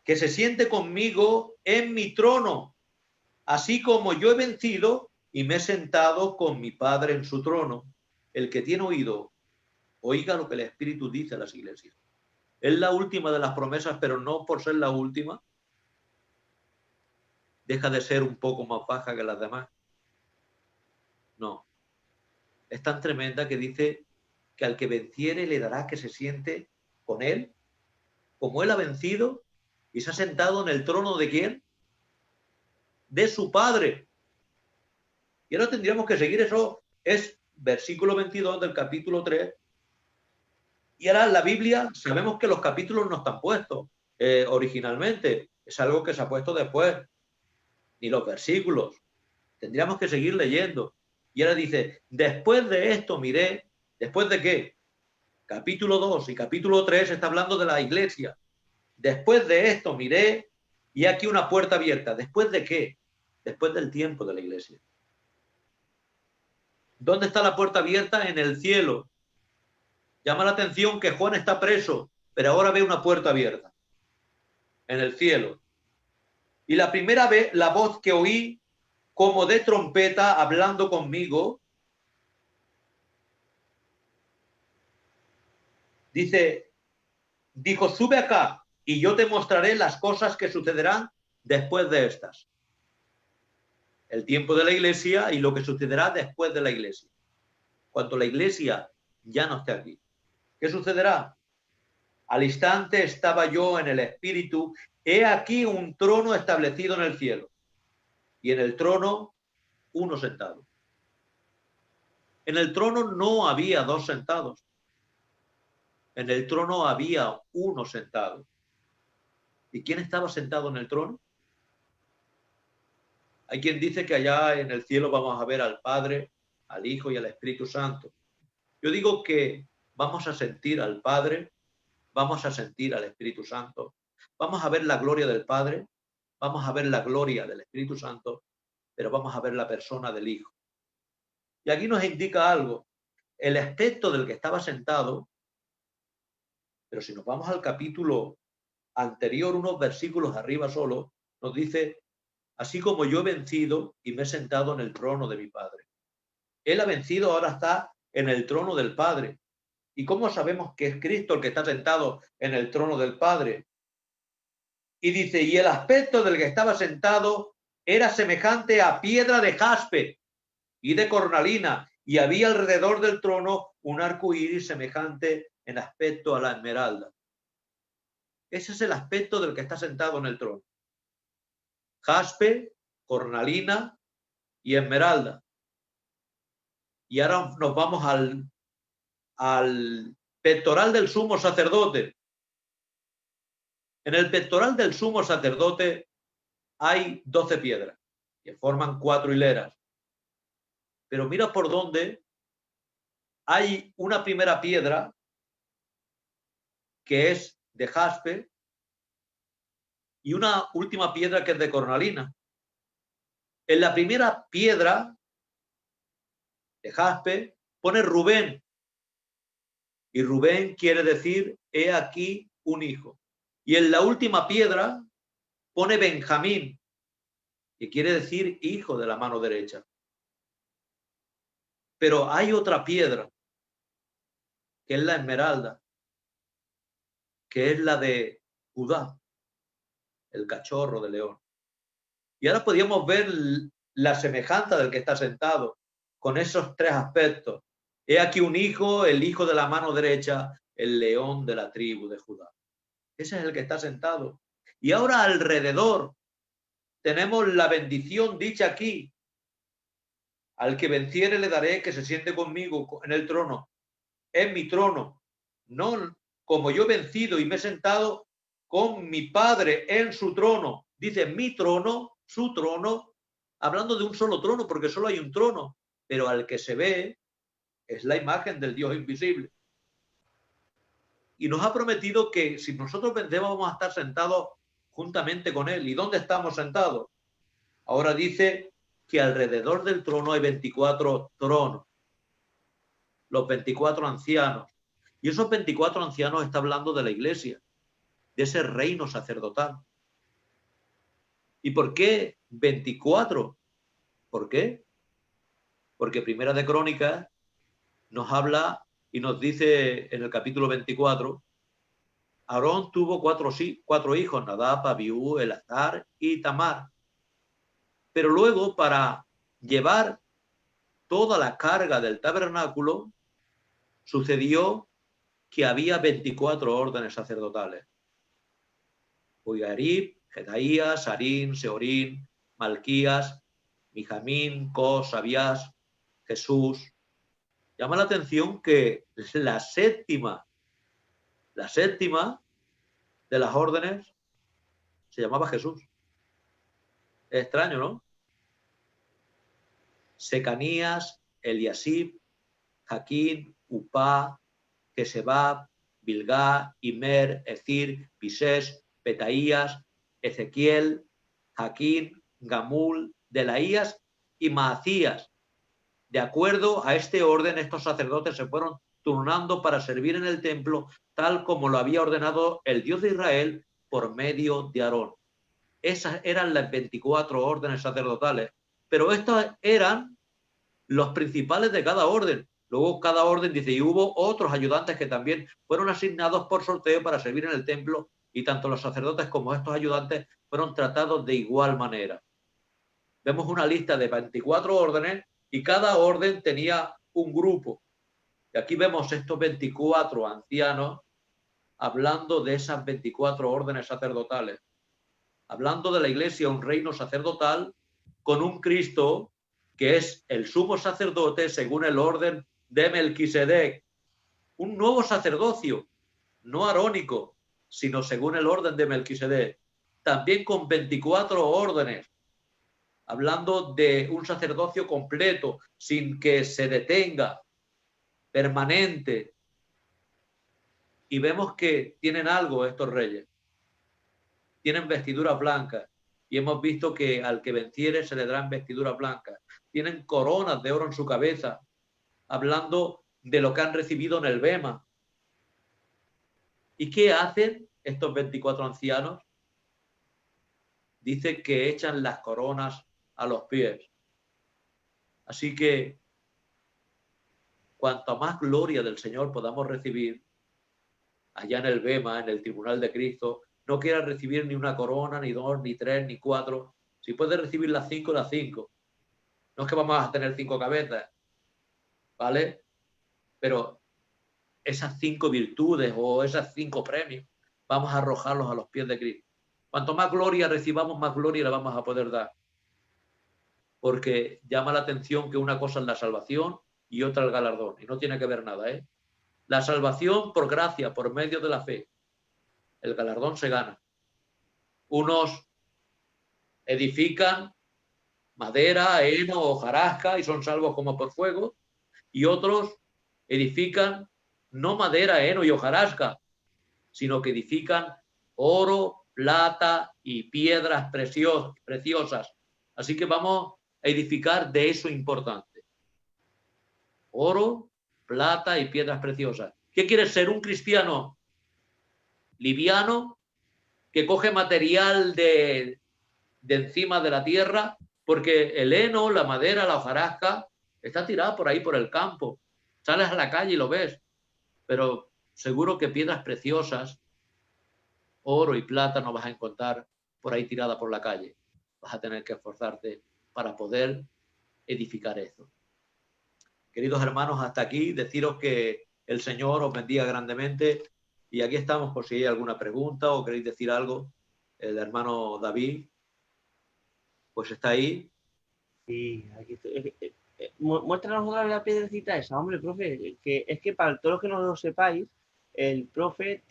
que se siente conmigo en mi trono, así como yo he vencido y me he sentado con mi Padre en su trono. El que tiene oído, oiga lo que el Espíritu dice a las iglesias. Es la última de las promesas, pero no por ser la última, deja de ser un poco más baja que las demás. No. Es tan tremenda que dice que al que venciere le dará que se siente con él, como él ha vencido y se ha sentado en el trono de ¿quién? De su Padre. Y ahora tendríamos que seguir, eso es versículo 22 del capítulo 3. Y ahora la Biblia, sabemos que los capítulos no están puestos originalmente, es algo que se ha puesto después, ni los versículos. Tendríamos que seguir leyendo. Y ahora dice, después de esto miré, ¿después de qué? Capítulo 2 y capítulo 3 está hablando de la iglesia. Después de esto miré y aquí una puerta abierta. ¿Después de qué? Después del tiempo de la iglesia. ¿Dónde está la puerta abierta? En el cielo. Llama la atención que Juan está preso, pero ahora ve una puerta abierta. En el cielo. Y la primera vez, la voz que oí como de trompeta hablando conmigo, dijo, sube acá y yo te mostraré las cosas que sucederán después de estas. El tiempo de la iglesia y lo que sucederá después de la iglesia. Cuando la iglesia ya no esté aquí. ¿Qué sucederá? Al instante estaba yo en el Espíritu. He aquí un trono establecido en el cielo. Y en el trono uno sentado. En el trono no había 2 sentados. En el trono había uno sentado. ¿Y quién estaba sentado en el trono? Hay quien dice que allá en el cielo vamos a ver al Padre, al Hijo y al Espíritu Santo. Yo digo que vamos a sentir al Padre, vamos a sentir al Espíritu Santo, vamos a ver la gloria del Padre, vamos a ver la gloria del Espíritu Santo, pero vamos a ver la persona del Hijo. Y aquí nos indica algo, el aspecto del que estaba sentado, pero si nos vamos al capítulo anterior, unos versículos arriba solo, nos dice, así como yo he vencido y me he sentado en el trono de mi Padre. Él ha vencido, ahora está en el trono del Padre. ¿Y cómo sabemos que es Cristo el que está sentado en el trono del Padre? Y dice, y el aspecto del que estaba sentado era semejante a piedra de jaspe y de cornalina, y había alrededor del trono un arco iris semejante en aspecto a la esmeralda. Ese es el aspecto del que está sentado en el trono. Jaspe, cornalina y esmeralda. Y ahora nos vamos al pectoral del sumo sacerdote. En el pectoral del sumo sacerdote hay 12 piedras que forman 4 hileras. Pero mira por dónde hay una primera piedra que es de jaspe, y una última piedra que es de cornalina. En la primera piedra de jaspe pone Rubén, y Rubén quiere decir, he aquí un hijo. Y en la última piedra pone Benjamín, que quiere decir hijo de la mano derecha. Pero hay otra piedra, que es la esmeralda, que es la de Judá, el cachorro de león. Y ahora podríamos ver la semejanza del que está sentado con esos tres aspectos. He aquí un hijo, el hijo de la mano derecha, el león de la tribu de Judá. Ese es el que está sentado. Y ahora alrededor tenemos la bendición dicha aquí. Al que venciere le daré que se siente conmigo en el trono. Es mi trono. No como yo he vencido y me he sentado con mi Padre en su trono. Dice mi trono, su trono, hablando de un solo trono, porque solo hay un trono. Pero al que se ve es la imagen del Dios invisible. Y nos ha prometido que si nosotros vencemos vamos a estar sentados juntamente con Él. ¿Y dónde estamos sentados? Ahora dice que alrededor del trono hay 24 tronos, los 24 ancianos. Y esos 24 ancianos está hablando de la iglesia, de ese reino sacerdotal. ¿Y por qué 24? ¿Por qué? Porque Primera de Crónicas nos habla y nos dice en el capítulo 24, Aarón tuvo cuatro hijos, Nadab, Abiú, Elazar y Tamar. Pero luego, para llevar toda la carga del tabernáculo, sucedió que había 24 órdenes sacerdotales. Joiarib, Jedaías, Sarín, Seorín, Malquías, Mijamín, Cos, Abías, Jesús. Llama la atención que la séptima de las órdenes se llamaba Jesús. Es extraño, ¿no? Secanías, Eliasib, Jaquín, Upá, Jesebab, Bilgá, Imer, Ecir, Pisés, Petaías, Ezequiel, Jaquín, Gamul, Delaías y Maacías. De acuerdo a este orden, estos sacerdotes se fueron turnando para servir en el templo, tal como lo había ordenado el Dios de Israel por medio de Aarón. Esas eran las 24 órdenes sacerdotales, pero estos eran los principales de cada orden. Luego cada orden dice, y hubo otros ayudantes que también fueron asignados por sorteo para servir en el templo, y tanto los sacerdotes como estos ayudantes fueron tratados de igual manera. Vemos una lista de 24 órdenes y cada orden tenía un grupo. Y aquí vemos estos 24 ancianos hablando de esas 24 órdenes sacerdotales, hablando de la iglesia, un reino sacerdotal con un Cristo que es el sumo sacerdote según el orden de Melquisedec, un nuevo sacerdocio, no arónico, sino según el orden de Melquisedec, también con 24 órdenes, hablando de un sacerdocio completo, sin que se detenga, permanente. Y vemos que tienen algo estos reyes, tienen vestiduras blancas, y hemos visto que al que venciere se le darán vestiduras blancas, tienen coronas de oro en su cabeza, hablando de lo que han recibido en el Bema. ¿Y qué hacen estos 24 ancianos? Dice que echan las coronas a los pies. Así que cuanto más gloria del Señor podamos recibir allá en el Bema, en el tribunal de Cristo, no quieras recibir ni una corona, ni dos, ni tres, ni cuatro. Si puedes recibir las cinco, las cinco. No es que vamos a tener 5 cabezas, ¿vale? Pero esas 5 virtudes o esas 5 premios, vamos a arrojarlos a los pies de Cristo. Cuanto más gloria recibamos, más gloria le vamos a poder dar. Porque llama la atención que una cosa es la salvación y otra el galardón. Y no tiene que ver nada, ¿eh? La salvación por gracia, por medio de la fe. El galardón se gana. Unos edifican madera, heno, hojarasca y son salvos como por fuego. Y otros edifican no madera, heno y hojarasca, sino que edifican oro, plata y piedras preciosas. Así que vamos a edificar de eso importante. Oro, plata y piedras preciosas. ¿Qué quieres ser? ¿Un cristiano liviano que coge material de encima de la tierra? Porque el heno, la madera, la hojarasca está tirada por ahí por el campo. Sales a la calle y lo ves, pero seguro que piedras preciosas, oro y plata no vas a encontrar por ahí tirada por la calle. Vas a tener que esforzarte para poder edificar eso. Queridos hermanos, hasta aquí deciros que el Señor os bendiga grandemente y aquí estamos por si hay alguna pregunta o queréis decir algo. El hermano David, pues está ahí. Sí, aquí estoy. Muéstranos otra vez la piedrecita esa, hombre, profe, que es que para todos los que no lo sepáis, el profe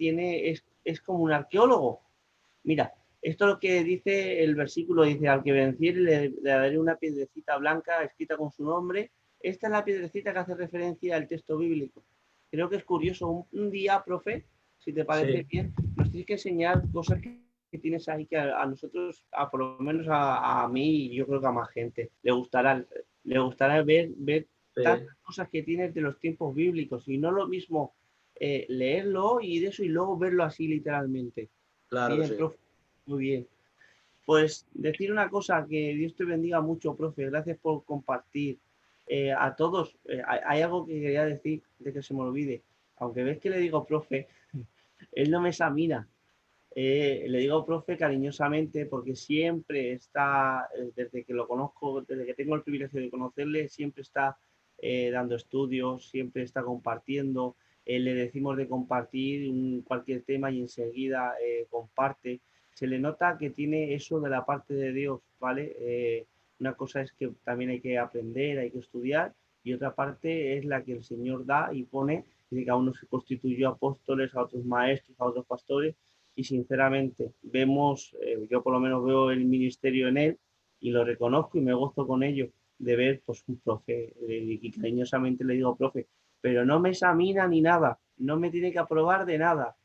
es como un arqueólogo. Mira, esto es lo que dice el versículo, dice, al que venciere le daré una piedrecita blanca escrita con su nombre. Esta es la piedrecita que hace referencia al texto bíblico. Creo que es curioso. Un día, profe, si te parece bien, nos tienes que enseñar cosas que tienes ahí que a nosotros, por lo menos a mí y yo creo que a más gente, le gustará ver tantas cosas que tienes de los tiempos bíblicos y no lo mismo leerlo y de eso y luego verlo así literalmente. Claro, Bien, sí. profe, muy bien. Pues decir una cosa, que Dios te bendiga mucho, profe. Gracias por compartir. A todos, hay algo que quería decir de que se me olvide. Aunque ves que le digo profe, él no me examina. Le digo profe cariñosamente porque siempre está, desde que lo conozco, desde que tengo el privilegio de conocerle, siempre está dando estudios, siempre está compartiendo. Le decimos de compartir cualquier tema y enseguida comparte. Se le nota que tiene eso de la parte de Dios, ¿vale? Una cosa es que también hay que aprender, hay que estudiar, y otra parte es la que el Señor da y pone, y que a uno se constituyó apóstoles, a otros maestros, a otros pastores, y sinceramente vemos, yo por lo menos veo el ministerio en él y lo reconozco y me gozo con ello de ver pues un profe, y cariñosamente le digo profe, pero no me examina ni nada, no me tiene que aprobar de nada.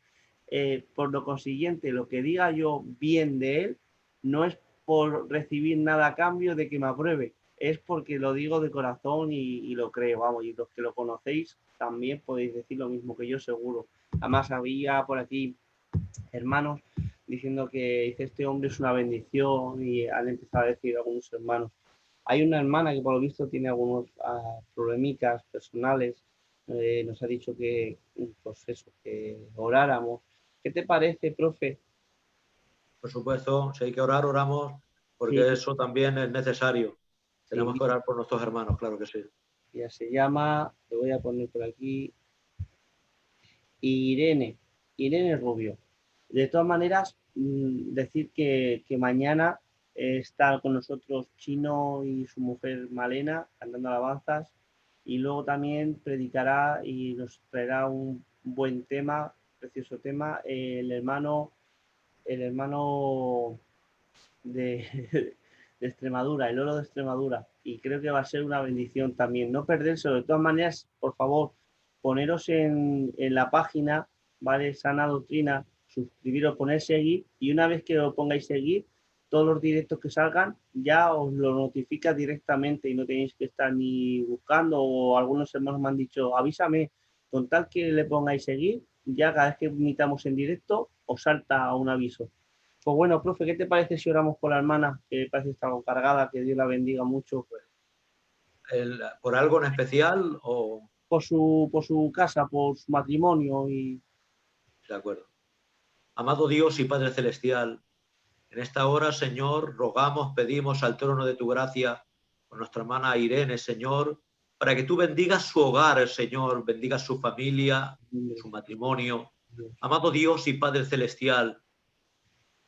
Por lo consiguiente, lo que diga yo bien de él no es por recibir nada a cambio de que me apruebe, es porque lo digo de corazón y lo creo, vamos, y los que lo conocéis también podéis decir lo mismo que yo seguro. Además había por aquí hermanos diciendo que dice este hombre es una bendición y han empezado a decir algunos hermanos. Hay una hermana que por lo visto tiene algunos problemicas personales, nos ha dicho que, pues eso, que oráramos. ¿Qué te parece, profe? Por supuesto, si hay que orar, oramos, Sí, porque eso también es necesario. Tenemos sí, que orar por nuestros hermanos, claro que sí. ya se llama, te voy a poner por aquí, Irene, Irene Rubio. De todas maneras, decir que mañana está con nosotros Chino y su mujer Malena cantando alabanzas y luego también predicará y nos traerá un buen tema, precioso tema, el hermano de, de Extremadura, el oro de Extremadura. Y creo que va a ser una bendición también. No perderse. De todas maneras, por favor, poneros en la página, ¿vale? Sana Doctrina, suscribiros, poner seguir y una vez que lo pongáis seguir, todos los directos que salgan ya os lo notifica directamente y no tenéis que estar ni buscando o algunos hermanos me han dicho avísame, con tal que le pongáis seguir, ya cada vez que imitamos en directo os salta un aviso. Pues bueno, profe, ¿qué te parece si oramos por la hermana que parece estar cargada? Que Dios la bendiga mucho ¿Por algo en especial o...? por su casa, por su matrimonio y De acuerdo. Amado Dios y Padre Celestial, en esta hora, Señor, rogamos, pedimos al trono de tu gracia con nuestra hermana Irene, Señor, para que tú bendigas su hogar, Señor, bendigas su familia, su matrimonio. Amado Dios y Padre Celestial,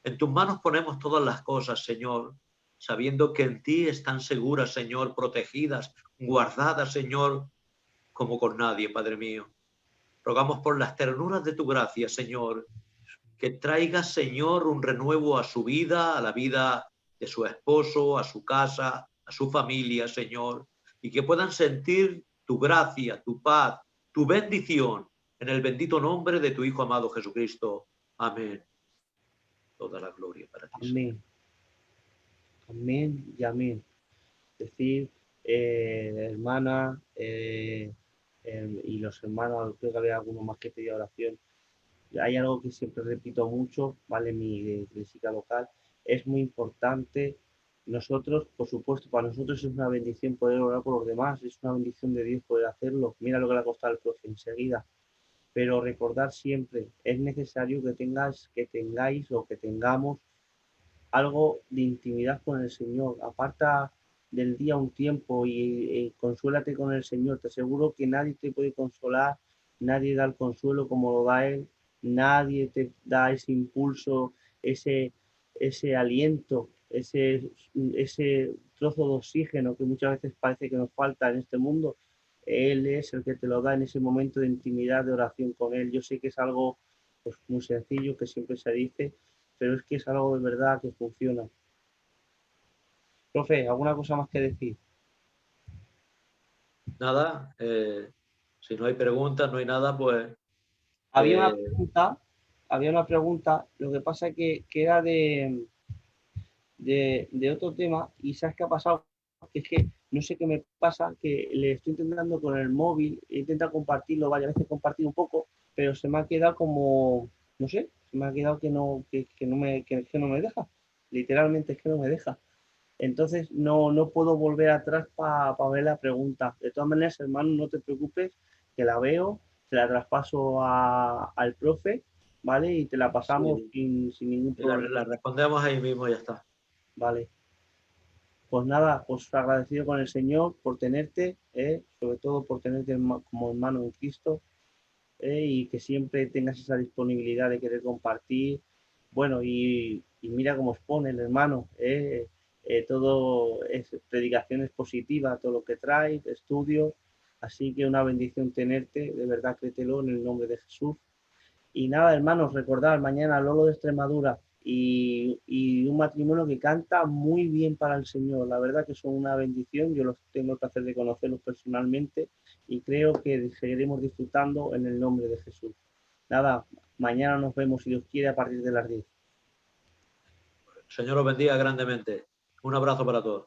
en tus manos ponemos todas las cosas, Señor, sabiendo que en ti están seguras, Señor, protegidas, guardadas, Señor, como con nadie, Padre mío. Rogamos por las ternuras de tu gracia, Señor, que traiga, Señor, un renuevo a su vida, a la vida de su esposo, a su casa, a su familia, Señor, y que puedan sentir tu gracia, tu paz, tu bendición en el bendito nombre de tu Hijo amado Jesucristo. Amén. Toda la gloria para ti, Señor. Amén. Amén y amén. Es decir, hermana y los hermanos, creo que había alguno más que pedía oración. Hay algo que siempre repito mucho, ¿vale? Mi iglesia local, es muy importante. Nosotros, por supuesto, para nosotros es una bendición poder orar por los demás, es una bendición de Dios poder hacerlo. Mira lo que le ha costado al profe enseguida. Pero recordar siempre, es necesario que tengáis o que tengamos algo de intimidad con el Señor. Aparta del día un tiempo y consuélate con el Señor. Te aseguro que nadie te puede consolar, nadie da el consuelo como lo da Él, nadie te da ese impulso, ese aliento, ese trozo de oxígeno que muchas veces parece que nos falta en este mundo. Él es el que te lo da en ese momento de intimidad, de oración con Él. Yo sé que es algo pues, muy sencillo, que siempre se dice, pero es que es algo de verdad que funciona. Profe, ¿alguna cosa más que decir? Nada, si no hay preguntas, no hay nada, pues Había una eh, pregunta, había una pregunta, lo que pasa que era de otro tema y ¿sabes qué ha pasado? Que es que no sé qué me pasa, que le estoy intentando con el móvil, intenta compartirlo, varias veces compartir un poco, pero se me ha quedado como, no sé, se me ha quedado que no me deja, literalmente es que no me deja. Entonces no puedo volver atrás para ver la pregunta. De todas maneras, hermano, no te preocupes, que la veo, se la traspaso al profe, ¿vale? Y te la pasamos sí, sin ningún problema, la respondemos ahí mismo y ya está. ¿vale? Pues nada, pues agradecido con el Señor por tenerte, sobre todo por tenerte como hermano en Cristo, y que siempre tengas esa disponibilidad de querer compartir. Bueno, y mira cómo expone el hermano, todo es predicaciones positivas, todo lo que trae, estudios, así que una bendición tenerte, de verdad créetelo en el nombre de Jesús. Y nada, hermanos, recordad, mañana Lolo de Extremadura y un matrimonio que canta muy bien para el Señor. La verdad que son una bendición. Yo los tengo el placer de conocerlos personalmente y creo que seguiremos disfrutando en el nombre de Jesús. Nada, mañana nos vemos, si Dios quiere, a partir de las 10. Señor os bendiga grandemente. Un abrazo para todos.